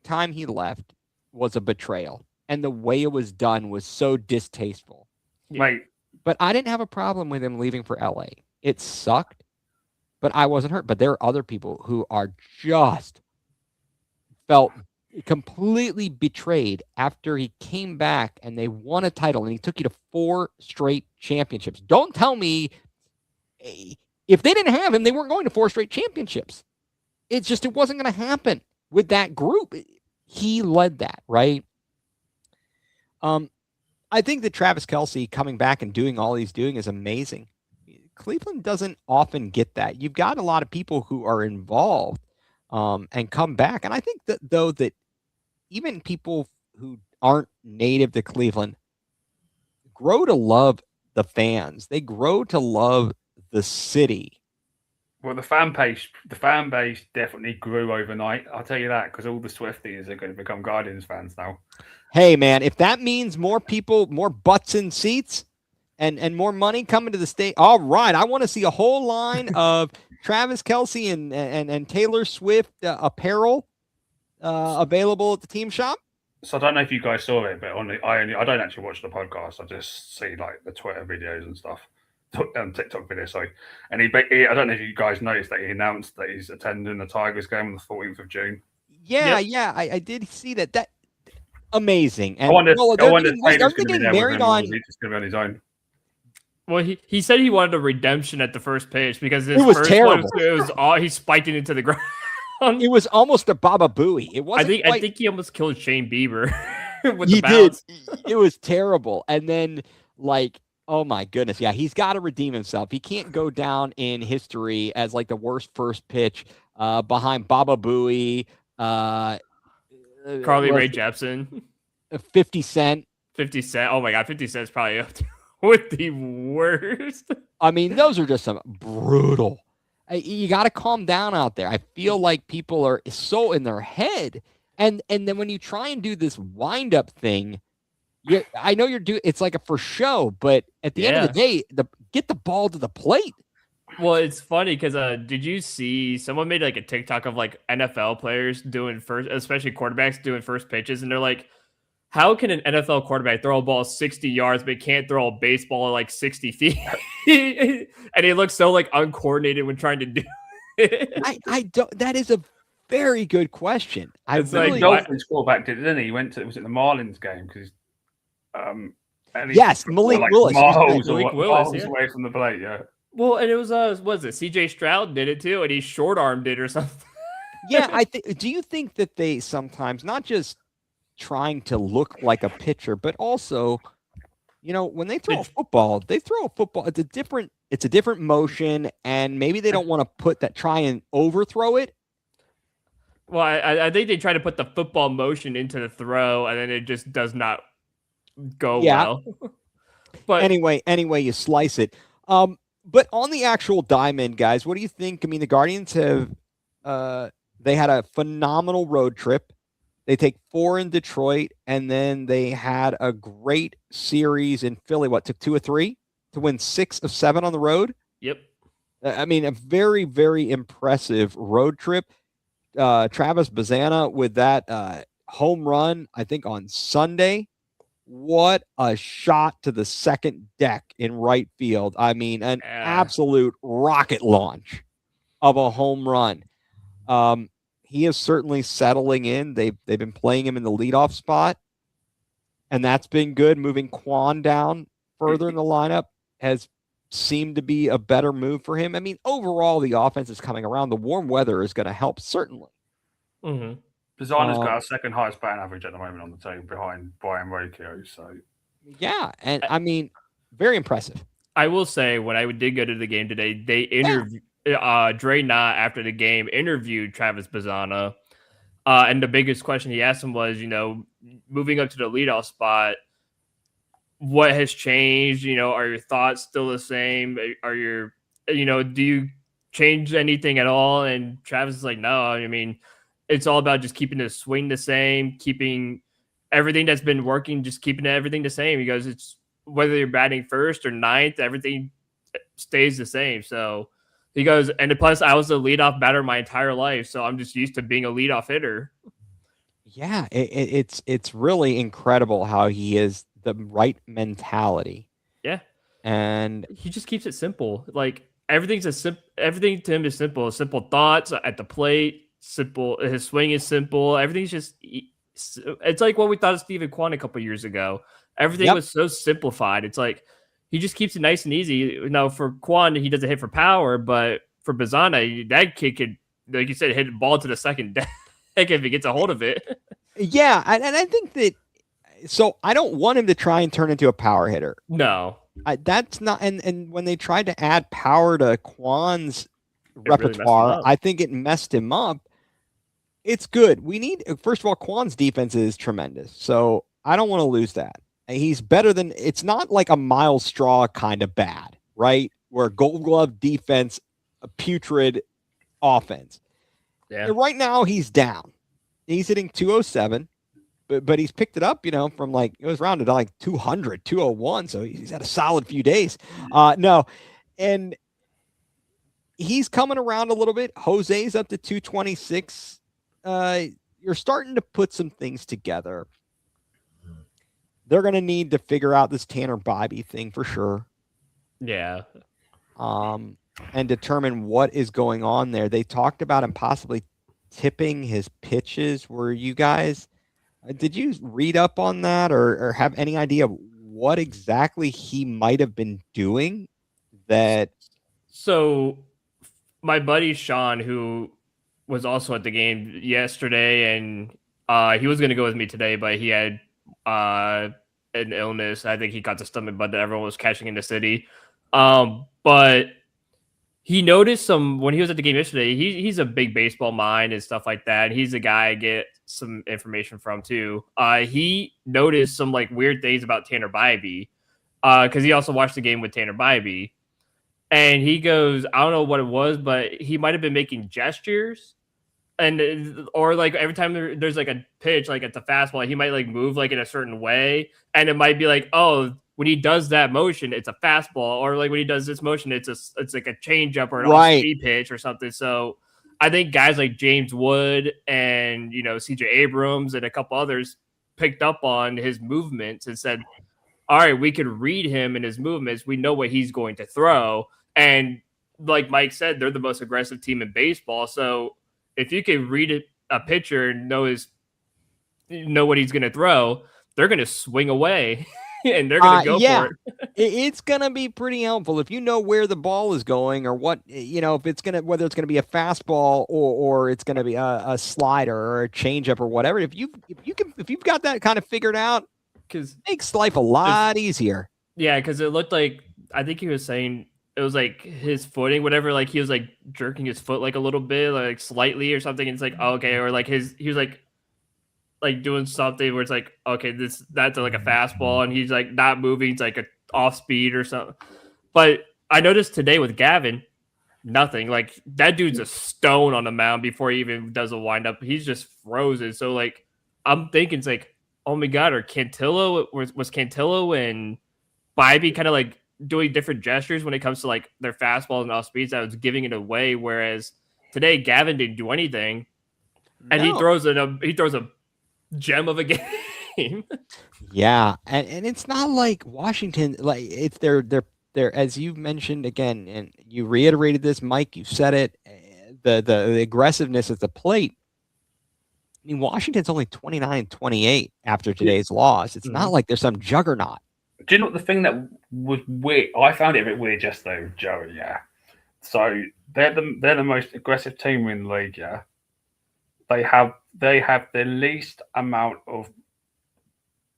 time he left was a betrayal, and the way it was done was so distasteful. Right. But I didn't have a problem with him leaving for LA. It sucked, but I wasn't hurt. But there are other people who are just felt completely betrayed after he came back and they won a title and he took you to 4 straight championships. Don't tell me if they didn't have him, they weren't going to 4 straight championships. It wasn't going to happen with that group. He led that, right? I think that Travis Kelce coming back and doing all he's doing is amazing. Cleveland doesn't often get that. You've got a lot of people who are involved and come back. And I think that even people who aren't native to Cleveland grow to love the fans. They grow to love the city. Well, the fan base definitely grew overnight. I'll tell you that, because all the Swifties are going to become Guardians fans now. Hey, man, if that means more people, more butts in seats, and more money coming to the state, all right. I want to see a whole line of Travis Kelce and Taylor Swift apparel available at the team shop. So I don't know if you guys saw it, but I don't actually watch the podcast. I just see like the Twitter videos and stuff. TikTok video. Sorry, and he I don't know if you guys noticed that he announced that he's attending the Tigers game on the 14th of June. Yeah, I did see that. That amazing. And I wonder they're Taylor's getting going to be there married with him, on. or is he just going to be on his own? Well, he said he wanted a redemption at the first pitch because It was terrible. It was all he spiked it into the ground. It was almost a Baba Booey. It wasn't. I think he almost killed Shane Bieber with he the bounce. did. It was terrible. And then, like, oh my goodness, yeah, he's got to redeem himself. He can't go down in history as like the worst first pitch behind Baba Booey, Carly Rae Jepsen, 50 Cent. 50 Cent. Oh my God, 50 Cent's probably up with the worst. I mean, those are just some brutal. You got to calm down out there. I feel like people are so in their head. And then when you try and do this wind up thing, I know you're doing it's like a for show, but at the end of the day, get the ball to the plate. Well, it's funny because did you see someone made like a TikTok of like NFL players doing first, especially quarterbacks doing first pitches, and they're like, how can an NFL quarterback throw a ball 60 yards but can't throw a baseball at like 60 feet? And he looks so like uncoordinated when trying to do it. I don't. That is a very good question. It's like Dolphins quarterback did it, didn't he? Was it the Marlins game? Because yes, Malik Willis. Miles away from the plate, yeah. Well, and it was CJ Stroud did it too, and he short armed it or something. Yeah, I think. Do you think that they sometimes not just trying to look like a pitcher, but also, when they throw a football, It's a different motion, and maybe they don't want to try and overthrow it. Well, I think they try to put the football motion into the throw, and then it just does not go well. But anyway, you slice it. But on the actual diamond, guys, what do you think? I mean, the Guardians have they had a phenomenal road trip. They take 4 in Detroit, and then they had a great series in Philly. Took 2 of 3 to win 6 of 7 on the road? Yep. I mean, a very, very impressive road trip. Travis Bazzana with that home run, I think, on Sunday. What a shot to the second deck in right field. I mean, an absolute rocket launch of a home run. He is certainly settling in. They've been playing him in the leadoff spot, and that's been good. Moving Quan down further in the lineup has seemed to be a better move for him. I mean, overall, the offense is coming around. The warm weather is going to help, certainly. Mm-hmm. Bazzana's got our second highest batting average at the moment on the table behind Brian Rocchio. So, yeah, and I mean, very impressive. I will say, when I did go to the game today, they interviewed Dre Knott after the game interviewed Travis Bazzana, and the biggest question he asked him was, moving up to the leadoff spot, what has changed? Are your thoughts still the same? Are your, do you change anything at all? And Travis is like, no. I mean, it's all about just keeping the swing the same, keeping everything that's been working, just keeping everything the same. He goes, it's whether you're batting first or ninth, everything stays the same. So he goes, and plus I was a leadoff batter my entire life, so I'm just used to being a leadoff hitter. Yeah, it's really incredible how he is the right mentality. Yeah, and he just keeps it simple. Like everything to him is simple. Simple thoughts at the plate. Simple. His swing is simple. Everything's just. It's like what we thought of Steven Kwan a couple years ago. Everything was so simplified. It's like he just keeps it nice and easy. Now for Kwan, he doesn't hit for power, but for Bazzana, that kid could, like you said, hit the ball to the second deck if he gets a hold of it. Yeah, and I think that. So I don't want him to try and turn into a power hitter. No, that's not. And when they tried to add power to Kwan's repertoire, really I think it messed him up. It's good. We need, first of all, Kwan's defense is tremendous. So I don't want to lose that. He's better than, it's not like a Miles Straw kind of bad, right? Where Gold Glove defense, a putrid offense. Yeah. And right now he's down. He's hitting 207, but he's picked it up, from like, it was rounded to like 200, 201. So he's had a solid few days. No. And he's coming around a little bit. Jose's up to 226. You're starting to put some things together. They're going to need to figure out this Tanner Bybee thing for sure. Yeah. And determine what is going on there. They talked about him possibly tipping his pitches. Were you guys, did you read up on that or have any idea what exactly he might have been doing that? So my buddy Sean, who was also at the game yesterday, and he was going to go with me today, but he had an illness. I think he got the stomach bug that everyone was catching in the city. But he noticed some when he was at the game yesterday. He's a big baseball mind and stuff like that. He's a guy I get some information from too. He noticed some like weird things about Tanner Bybee because he also watched the game with Tanner Bybee. And he goes, I don't know what it was, but he might have been making gestures, and or like every time there's like a pitch, like at the fastball, he might like move like in a certain way, and it might be like, oh, when he does that motion, it's a fastball, or like when he does this motion, it's like a changeup or an off-speed pitch or something. So I think guys like James Wood and CJ Abrams and a couple others picked up on his movements and said, all right, we could read him and his movements. We know what he's going to throw. And like Mike said, they're the most aggressive team in baseball. So if you can read a pitcher and know what he's going to throw, they're going to swing away and they're going to go for it. It's going to be pretty helpful if you know where the ball is going or what, if it's going to, whether it's going to be a fastball or it's going to be a slider or a changeup or whatever. If you've got that kind of figured out, because it makes life a lot easier. Yeah, because it looked like, I think he was saying it was like his footing, whatever, like he was like jerking his foot like a little bit, like slightly or something. And it's like, okay, or like he was like doing something where it's like, okay, that's like a fastball, and he's like not moving, it's like a off speed or something. But I noticed today with Gavin, nothing. Like that dude's a stone on the mound before he even does a windup. He's just frozen. So like I'm thinking it's like, oh my God, or Cantillo was Cantillo and Bybee kind of like doing different gestures when it comes to like their fastballs and off speeds that was giving it away. Whereas today Gavin didn't do anything, and he throws a gem of a game. Yeah, and it's not like Washington, like it's they're as you've mentioned again, and you reiterated this, Mike. You said it, the aggressiveness at the plate. I mean, Washington's only 29-28 after today's loss. It's not like there's some juggernaut. Do you know what the thing that was weird? I found it a bit weird yesterday with Joey. Yeah, so they're the most aggressive team in the league. Yeah, they have the least amount of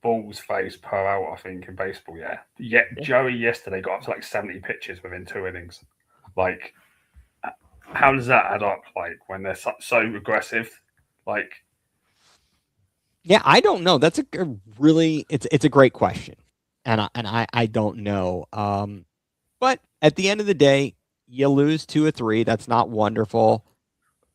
balls faced per hour, I think, in baseball. Yeah, yet Joey yesterday got up to like 70 pitches within 2 innings. Like, how does that add up? Like when they're so aggressive, like. Yeah, I don't know. That's a really it's a great question, and I don't know. But at the end of the day, you lose 2 or 3. That's not wonderful.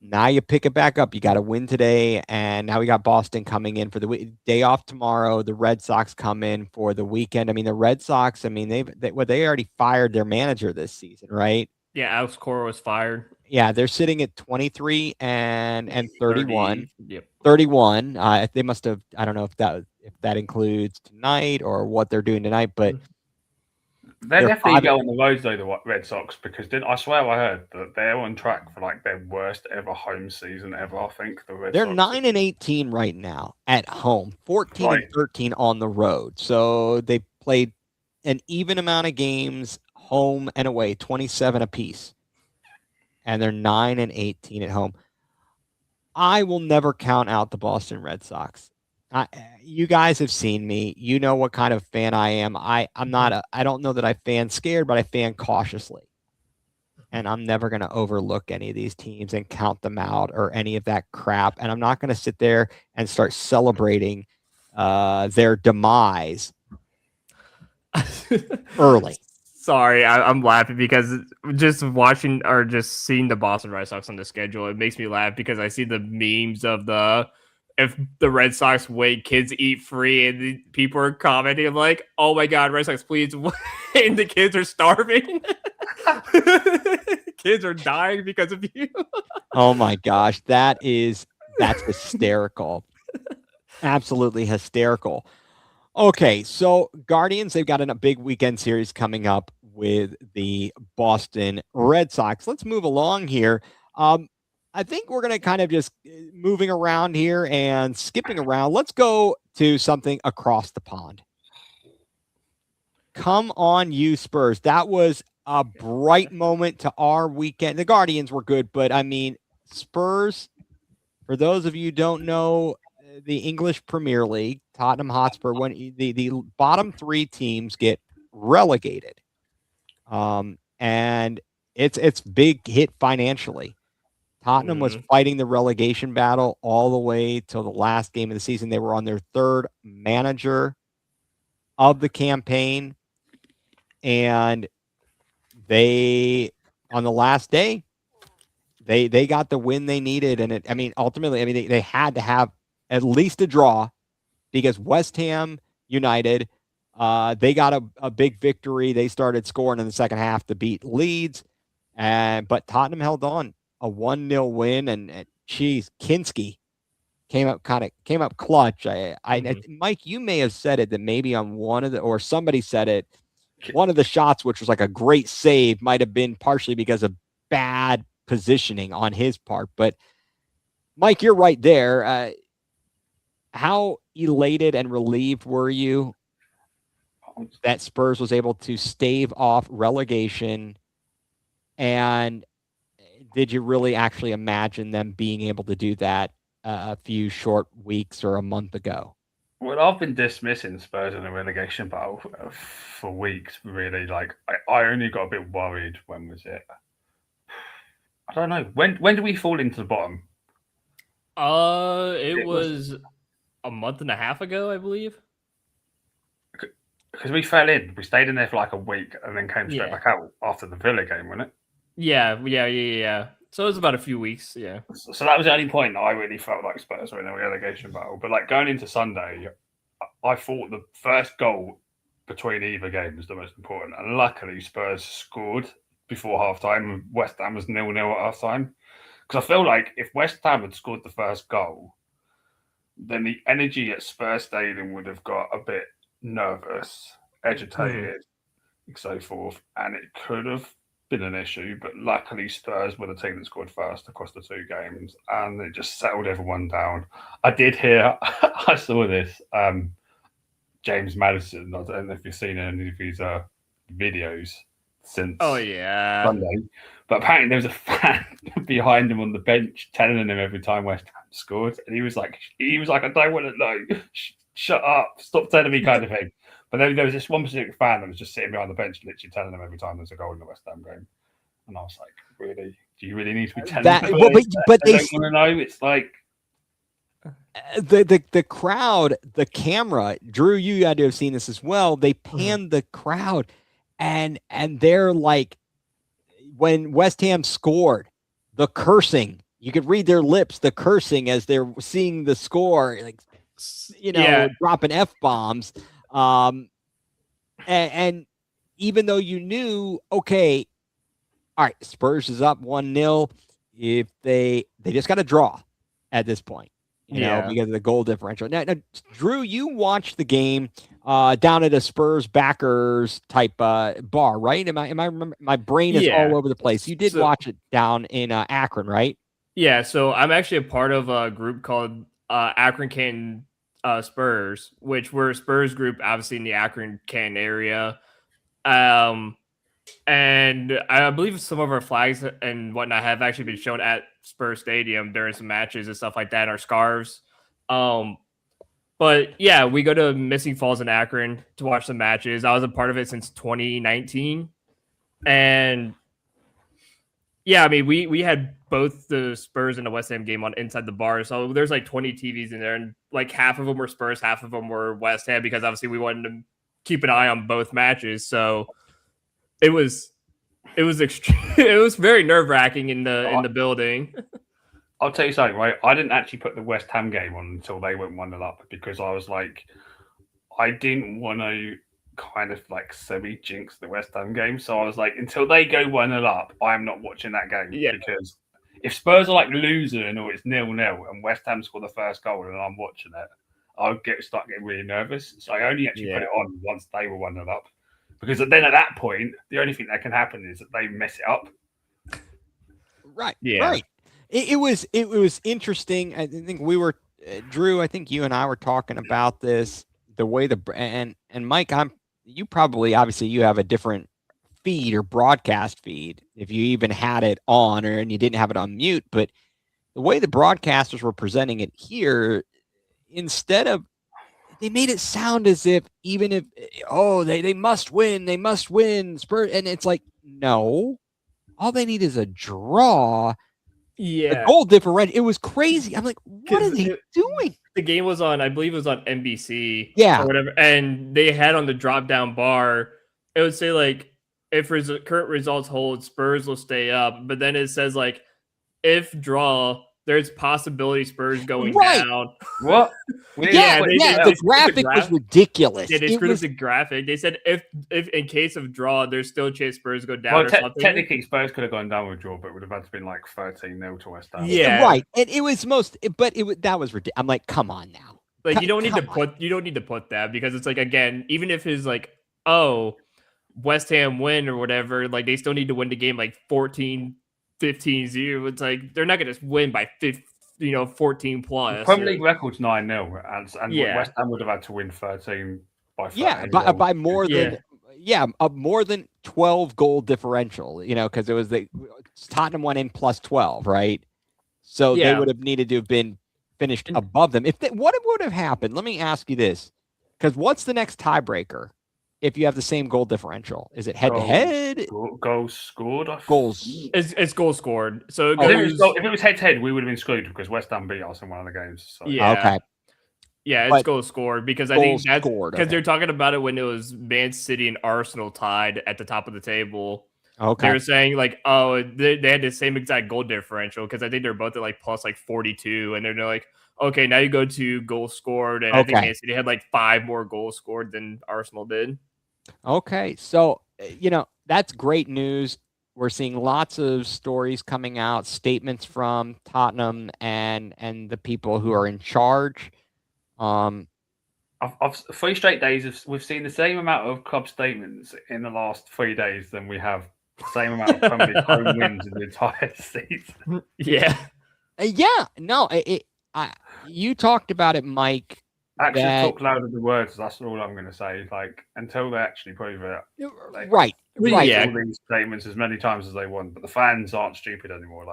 Now you pick it back up. You got to win today, and now we got Boston coming in for the day off tomorrow. The Red Sox come in for the weekend. I mean, the Red Sox. I mean, they already fired their manager this season, right? Yeah, Alex Cora was fired. Yeah, they're sitting at 23 and 31. 30, yep. 31. They must have. I don't know if that includes tonight or what they're doing tonight, but they're definitely going on the roads though, the Red Sox, because I swear I heard that they're on track for like their worst ever home season ever. I think they're 9-18 right now at home, 14-13 on the road. So they played an even amount of games home and away, 27 apiece, and they're 9-18 at home. I will never count out the Boston Red Sox. You guys have seen me. You know what kind of fan I am. I'm not. I don't know that I fan scared, but I fan cautiously. And I'm never going to overlook any of these teams and count them out or any of that crap. And I'm not going to sit there and start celebrating their demise early. Sorry, I'm laughing because just watching or just seeing the Boston Red Sox on the schedule, it makes me laugh because I see the memes of if the Red Sox win, kids eat free, and the people are commenting, I'm like, oh my God, Red Sox, please win. And the kids are starving. Kids are dying because of you. Oh my gosh, that's hysterical. Absolutely hysterical. Okay, so Guardians, they've got a big weekend series coming up with the Boston Red Sox. Let's move along here. I think we're going to kind of just moving around here and skipping around. Let's go to something across the pond. Come on, you Spurs. That was a bright moment to our weekend. The Guardians were good, but I mean, Spurs, for those of you who don't know the English Premier League, Tottenham Hotspur, when the bottom 3 teams get relegated. And it's big hit financially. Tottenham was fighting the relegation battle all the way till the last game of the season. They were on their 3rd manager of the campaign. And they, on the last day, they got the win they needed. And ultimately, they had to have at least a draw because West Ham United, they got a big victory. They started scoring in the second half to beat Leeds. But Tottenham held on, a 1-0 win. And geez, Kinski came up clutch. Mike, you may have said it that maybe on or somebody said it, one of the shots, which was like a great save, might have been partially because of bad positioning on his part. But Mike, you're right there. How elated and relieved were you that Spurs was able to stave off relegation? And did you really actually imagine them being able to do that a few short weeks or a month ago? Well, I've been dismissing Spurs in the relegation battle for weeks, really. Like, I only got a bit worried. When was it? I don't know. When did we fall into the bottom? It was a month and a half ago, I believe. Because we fell in. We stayed in there for like a week and then came straight back out after the Villa game, wasn't it? Yeah. So it was about a few weeks, yeah. So that was the only point that I really felt like Spurs were in a relegation battle. But like going into Sunday, I thought the first goal between either game was the most important. And luckily Spurs scored before half-time and West Ham was 0-0 at half-time. Because I feel like if West Ham had scored the first goal, then the energy at Spurs Stadium would have got a bit nervous, agitated, and so forth. And it could have been an issue, but luckily Spurs were the team that scored first across the 2 games, and it just settled everyone down. I did hear, I saw this, James Maddison, I don't know if you've seen any of his videos since Sunday, but apparently there was a fan behind him on the bench telling him every time West Ham scored, and he was like, I don't want to know, shut up, stop telling me, kind of thing. But then there was this one specific fan that was just sitting behind the bench, literally telling them every time there's a goal in the West Ham game. And I was like, really? Do you really need to be telling that? They don't want to know. It's like the crowd, the camera. Drew, you had to have seen this as well. They panned the crowd, and they're like, when West Ham scored, the cursing. You could read their lips, the cursing as they're seeing the score, like dropping F-bombs. And even though you knew, okay, all right, Spurs is up 1-0. If they just got to draw at this point, you know, because of the goal differential. Now, Drew, you watched the game down at a Spurs backers type bar, right? Am I remember? My brain is all over the place. You did watch it down in Akron, right? Yeah. So I'm actually a part of a group called Akron Canton Spurs, which we're a Spurs group, obviously in the Akron Canton area. And I believe some of our flags and whatnot have actually been shown at Spurs Stadium during some matches and stuff like that, our scarves. But yeah, we go to Missing Falls in Akron to watch the matches. I was a part of it since 2019. And yeah, I mean, we had both the Spurs and the West Ham game on inside the bar. So there's like 20 TVs in there, and like half of them were Spurs, half of them were West Ham, because obviously we wanted to keep an eye on both matches. So it was it was very nerve-wracking in the building. I'll tell you something, right? I didn't actually put the West Ham game on until they went 1-0 up, because I was like, I didn't want to kind of like semi-jinx the West Ham game. So I was like, until they go 1-0 up, I'm not watching that game. Yeah. Because if Spurs are like losing or it's 0-0 and West Ham score the first goal and I'm watching it, I'll start getting really nervous. So I only actually put it on once they were 1-0 up. Because then at that point, the only thing that can happen is that they mess it up. Right. Yeah. Right. It was interesting. I think we were Drew. I think you and I were talking about this. The way and Mike, you probably obviously you have a different feed or broadcast feed if you even had it on and you didn't have it on mute. But the way the broadcasters were presenting it here, instead of they made it sound as if even if they must win Spurs, and it's like no, all they need is a draw. Yeah. The goal differential. It was crazy. I'm like, what are they doing? The game was on, I believe it was on NBC. Yeah. Or whatever. And they had on the drop down bar, it would say like, if current results hold, Spurs will stay up. But then it says like, if draw, there's possibility Spurs going down. What? The graphic was ridiculous. Yeah, they screwed up the graphic. They said if in case of draw, there's still a chance Spurs go down. Well, technically, Spurs could have gone down with draw, but it would have had to been like 13-0 to West Ham. Yeah, right. And it was that was ridiculous. I'm like, come on now. Like you don't need to put that because it's like again, even if it's like West Ham win or whatever, like they still need to win the game like 14-15-0. It's like they're not going to win by 14 plus. Premier League record's 9-0, and West Ham would have had to win 13 by 13. Yeah, by more than more than 12 goal differential. Because it was Tottenham went in plus 12, right? So they would have needed to have been finished above them. What would have happened? Let me ask you this, because what's the next tiebreaker? If you have the same goal differential, is it head to head? Goals scored. Goals. It's goals scored. So if it was head to head, we would have been screwed because West Ham beat us in one of the games. So. Yeah. Okay. Yeah, it's goals scored because I think that's because they're talking about it when it was Man City and Arsenal tied at the top of the table. Okay. They were saying like, they had the same exact goal differential because I think they're both at like plus like 42, and they're like, okay, now you go to goals scored, and I think Man City had like 5 more goals scored than Arsenal did. Okay, so that's great news. We're seeing lots of stories coming out, statements from Tottenham and the people who are in charge. Of 3 straight days, we've seen the same amount of club statements in the last 3 days than we have the same amount of Premier League home wins in the entire season. Yeah, no, you talked about it, Mike. Actions talk louder than words. That's all I'm going to say. Like until they actually prove it, right. All these statements as many times as they want, but the fans aren't stupid anymore.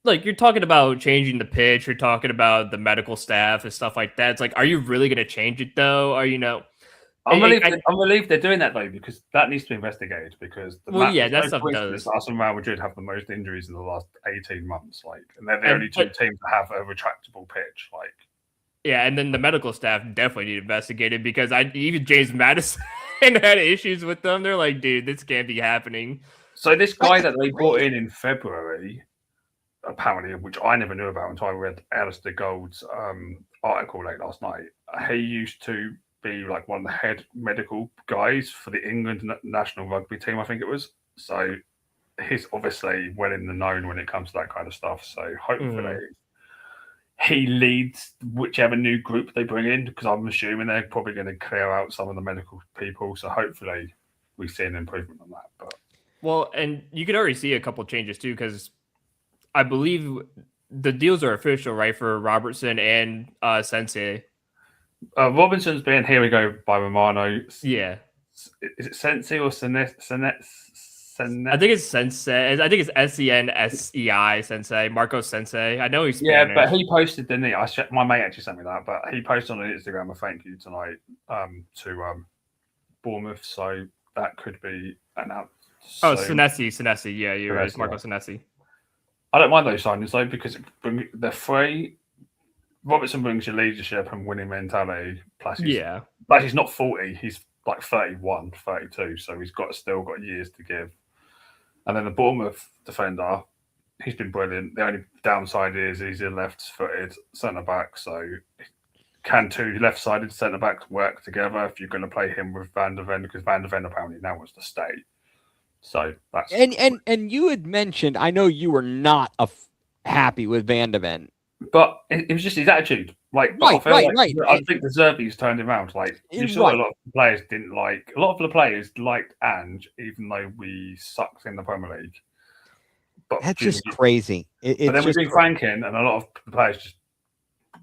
Like you're talking about changing the pitch. You're talking about the medical staff and stuff like that. It's like, are you really going to change it though? Or I'm relieved they're doing that though, because that needs to be investigated. Because that stuff does. Arsenal and Real Madrid have the most injuries in the last 18 months. And they're the only 2 teams that have a retractable pitch. Yeah, and then the medical staff definitely need investigated because even James Madison had issues with them. They're like, dude, this can't be happening. So this guy that they brought in February, apparently, which I never knew about until I read Alistair Gold's article late last night. He used to be like one of the head medical guys for the England national rugby team, I think it was. So he's obviously well in the known when it comes to that kind of stuff. So hopefully he leads whichever new group they bring in, because I'm assuming they're probably going to clear out some of the medical people. So hopefully we see an improvement on that. Well, and you could already see a couple changes too, because I believe the deals are official, right, for Robertson and Sensei. Robinson's been Here We Go by Romano. Yeah. Is it Sensei or Senet? I think it's Sensei. I think it's Sensei, Sensei, Marco Sensei. I know he's Spanish. Yeah, but he posted, didn't he? My mate actually sent me that, but he posted on Instagram a thank you tonight to Bournemouth, so that could be announced. Oh, Senesi. Yeah, you're right. It's Marco Senesi. I don't mind those signings though, because they're free. Robertson brings you leadership and winning mentality. Plus he's not 40. He's like 31, 32. So he's still got years to give. And then the Bournemouth defender, he's been brilliant. The only downside is he's a left-footed centre-back. So can 2 left-sided centre-backs work together if you're going to play him with Van der Ven? Because Van der Ven apparently now wants to stay. So that's and you had mentioned, I know you were not happy with Van de Ven. But it was just his attitude. Like, but I feel like I think the Zerbi's turned him around. Like, you saw a lot of the players didn't like. A lot of the players liked Ange, even though we sucked in the Premier League. But that's just crazy. But then we've been franking, and a lot of the players just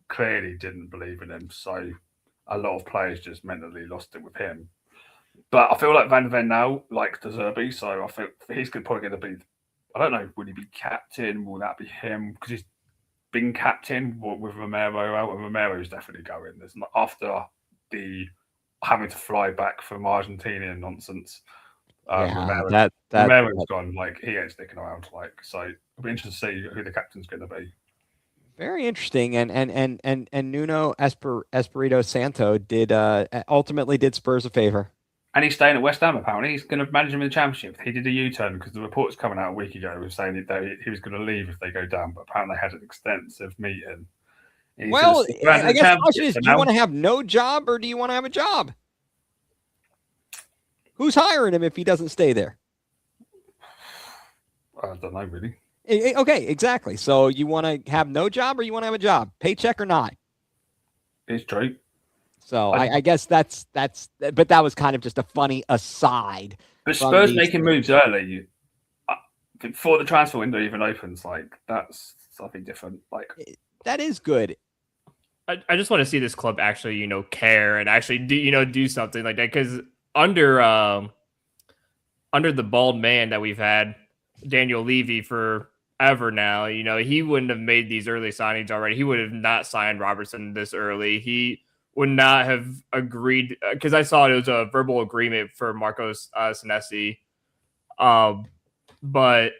clearly didn't believe in him. So a lot of players just mentally lost it with him. But I feel like Van de Ven now likes De Zerbi, so I think he's probably going to be. I don't know. Will he be captain? Will that be him? Because he's been captain with Romero out, and Romero's definitely going. There's not after the having to fly back from Argentinian nonsense. Romero's gone. Like, he ain't sticking around. Like, so it'll be interesting to see who the captain's going to be. Very interesting, and Nuno Espirito Santo did ultimately did Spurs a favor. And he's staying at West Ham, apparently. He's going to manage him in the Championship. He did a U-turn because the reports coming out a week ago were saying that he was going to leave if they go down, but apparently they had an extensive meeting. Well, I guess the question is, do you want to have no job or do you want to have a job? Who's hiring him if he doesn't stay there? I don't know, really. Okay, exactly. So you want to have no job or you want to have a job? Paycheck or not? It's true. So I guess that's but that was kind of just a funny aside. But Spurs making moves early before the transfer window even opens, like, that's something different. Like, that is good. I just want to see this club actually, care and actually do something like that, because under the bald man that we've had, Daniel Levy, forever now, he wouldn't have made these early signings already. He would have not signed Robertson this early. He would not have agreed, because I saw it was a verbal agreement for Marcos Senesi. But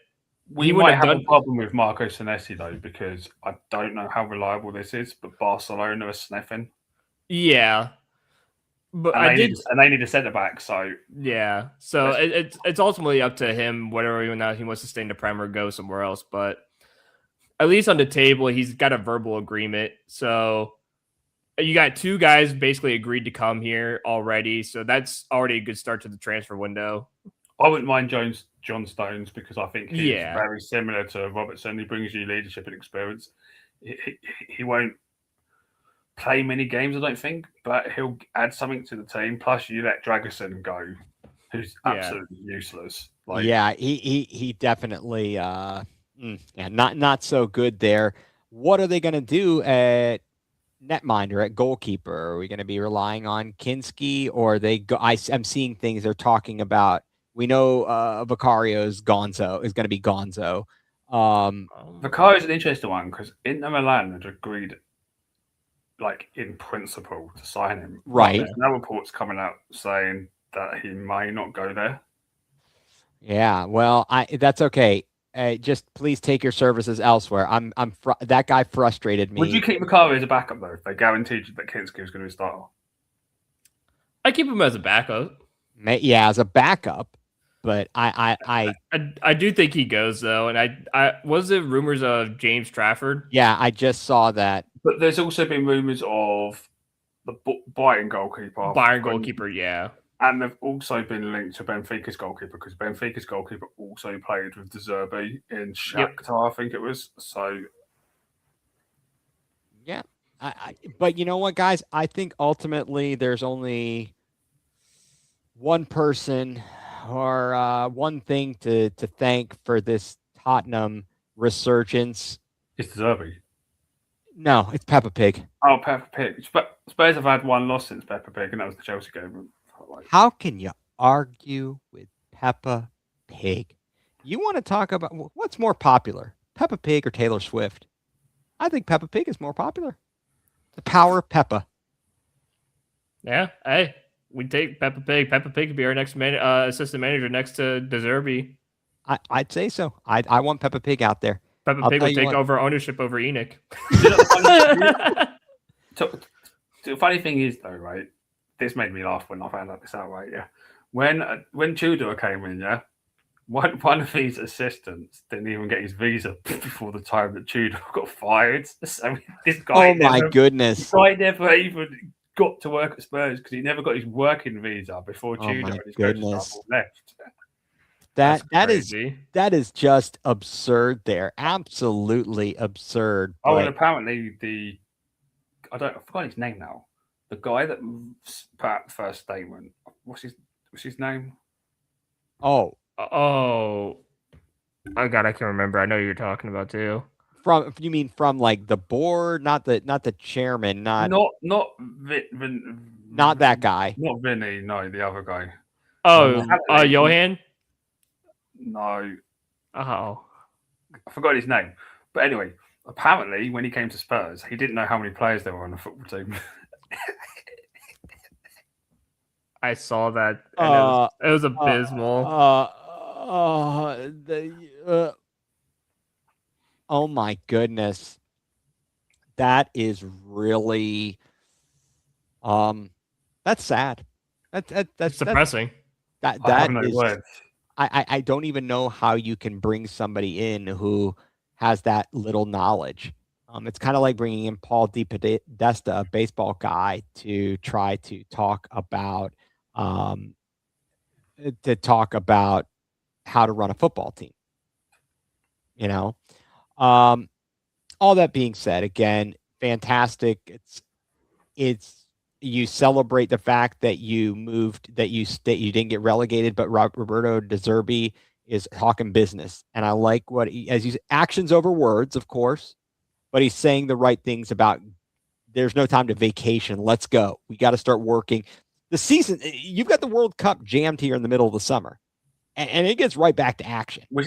we might have a problem with Marco Senesi, though, because I don't know how reliable this is, but Barcelona are sniffing. Yeah. But they need a centre back, so yeah. So it's ultimately up to him whether or not he wants to stay in the Prem or go somewhere else. But at least on the table, he's got a verbal agreement. So you got two guys basically agreed to come here already. So that's already a good start to the transfer window. I wouldn't mind John Stones, because I think he's very similar to Robertson. He brings you leadership and experience. He won't play many games, I don't think, but he'll add something to the team. Plus, you let Dragusin go, who's absolutely useless. Like, yeah, he definitely not so good there. What are they going to do at netminder, at goalkeeper? Are we going to be relying on Kinski, or are they go? I'm seeing things they're talking about. We know Vicario's Gonzo is going to be Gonzo. Vicario's an interesting one because Inter Milan had agreed, like, in principle, to sign him. Right. There's no reports coming out saying that he may not go there. Yeah, well, that's okay. Just please take your services elsewhere. That guy frustrated me. Would you keep Vicario as a backup, though, if they guaranteed you that Kinski was going to be a starter? I keep him as a backup. Yeah, as a backup. But I do think he goes, though, and I was it rumors of James Trafford? Yeah, I just saw that. But there's also been rumors of the Bayern goalkeeper. Yeah. And they've also been linked to Benfica's goalkeeper, because Benfica's goalkeeper also played with De Zerbi in Shakhtar, I think it was. So, yeah. But you know what, guys? I think ultimately there's only one person or one thing to thank for this Tottenham resurgence. It's De Zerbi. No, it's Peppa Pig. Oh, Peppa Pig. Spurs have had one loss since Peppa Pig, and that was the Chelsea game. How can you argue with Peppa Pig? You want to talk about what's more popular, Peppa Pig or Taylor Swift? I think Peppa Pig is more popular. The power of Peppa. Yeah, hey, we take Peppa Pig. Peppa Pig could be our next assistant manager next to De Zerbi. I'd say so. I want Peppa Pig out there. Peppa Pig will take over ownership over Enoch. The funny thing is, though, right? This made me laugh when I found this out, right? Yeah, when Tudor came in, yeah, one of his assistants didn't even get his visa before the time that Tudor got fired. So this guy, goodness, this guy never even got to work at Spurs because he never got his working visa before Tudor and his coaching staff left. That That's is crazy. just absurd there. Absolutely absurd. Oh, and But apparently I forgot his name now. The guy that put out the first statement. What's his name? oh, Oh, oh God, I can't remember. I know who you're talking about too. you mean from like the board, not the chairman, not Not not that guy. not Vinny. No, the other guy. Oh, Apparently, Johan. no, Oh, I forgot his name. But anyway, apparently when he came to Spurs, he didn't know how many players there were on the football team. I saw that, and it was Uh, abysmal. oh my goodness. That is really that's sad. That's Depressing. I that have no is words. I don't even know how you can bring somebody in who has that little knowledge. It's kind of like bringing in Paul DePodesta, a baseball guy, to try to talk about how to run a football team. You know, all that being said, again, fantastic. It's you celebrate the fact that you moved, that you didn't get relegated, but Roberto De Zerbi is talking business, and I like what as you actions over words, of course, but he's saying the right things about there's no time to vacation. Let's go. We got to start working. The season, you've got the World Cup jammed here in the middle of the summer, and it gets right back to action. Which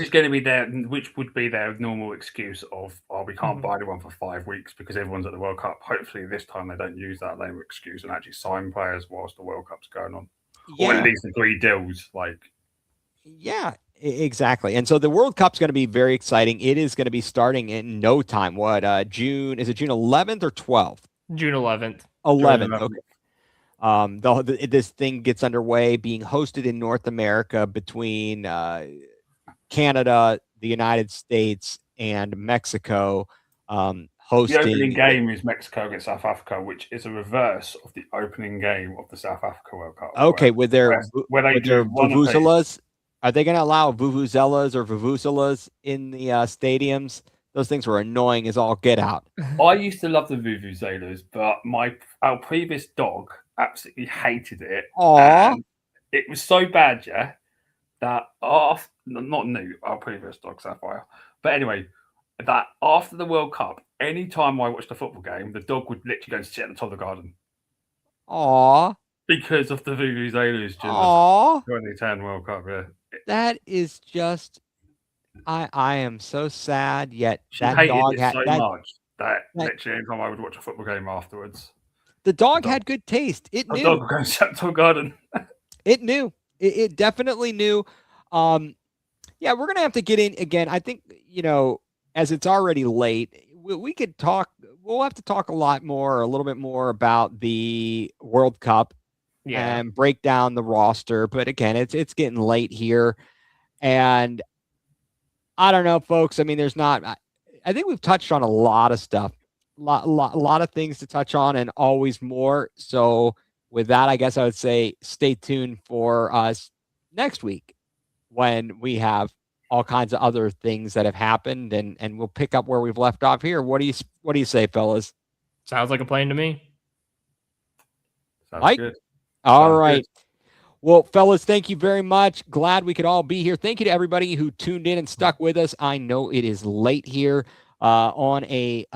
would be their normal excuse of, oh, we can't buy anyone for 5 weeks because everyone's at the World Cup. Hopefully this time they don't use that lame excuse and actually sign players whilst the World Cup's going on. Yeah. Or at least agree deals. Yeah, exactly. And so the World Cup's going to be very exciting. It is going to be starting in no time. What, June? Is it June 11th or 12th? June 11th. 11th. Okay. This thing gets underway, being hosted in North America between Canada, the United States, and Mexico. Hosting the opening game is Mexico against South Africa, which is a reverse of the opening game of the South Africa World Cup. Okay, with their one vuvuzelas, are they going to allow vuvuzelas or vuvuzelas in the stadiums? Those things were annoying as all get out. I used to love the vuvuzelas, but our previous dog absolutely hated it. Aww. It was so bad, yeah, that our previous dog, Sapphire. But anyway, that after the World Cup, any time I watched a football game, the dog would literally go and sit at the top of the garden. Aww. Because of the vuvuzelas during the 2010 World Cup, yeah. That is just... I am so sad, yet she that hated dog it so much that literally any time I would watch a football game afterwards. The dog had good taste. It knew. The dog would go and sit to a garden. It knew. It definitely knew. Yeah, we're gonna have to get in again. I think, as it's already late, we could talk. We'll have to talk a little bit more about the World Cup and break down the roster. But again, it's getting late here, and I don't know, folks. I mean, I think we've touched on a lot of stuff, a lot of things to touch on, and always more. So with that, I guess I would say stay tuned for us next week when we have all kinds of other things that have happened, and we'll pick up where we've left off here. What do you say, fellas? Sounds like a plan to me. Sounds Mike? Good. All right. Good. Well, fellas, thank you very much. Glad we could all be here. Thank you to everybody who tuned in and stuck with us. I know it is late here on a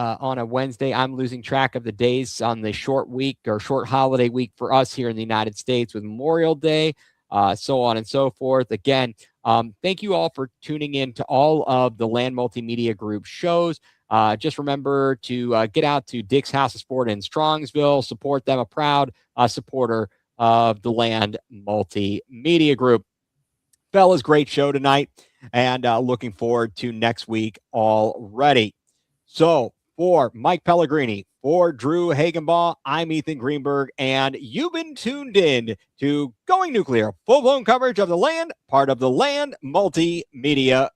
Wednesday. I'm losing track of the days on the short week or short holiday week for us here in the United States with Memorial Day, so on and so forth. Again, thank you all for tuning in to all of the Land Multimedia Group shows. Just remember to get out to Dick's House of Sport in Strongsville. Support them, a proud supporter of the Land Multimedia Group. Fellas, great show tonight, and looking forward to next week already. So for Mike Pellegrini, for Drew Hagenbaugh, I'm Ethan Greenberg, and you've been tuned in to Going nuCLEar, full-blown coverage of the Land, part of the Land Multimedia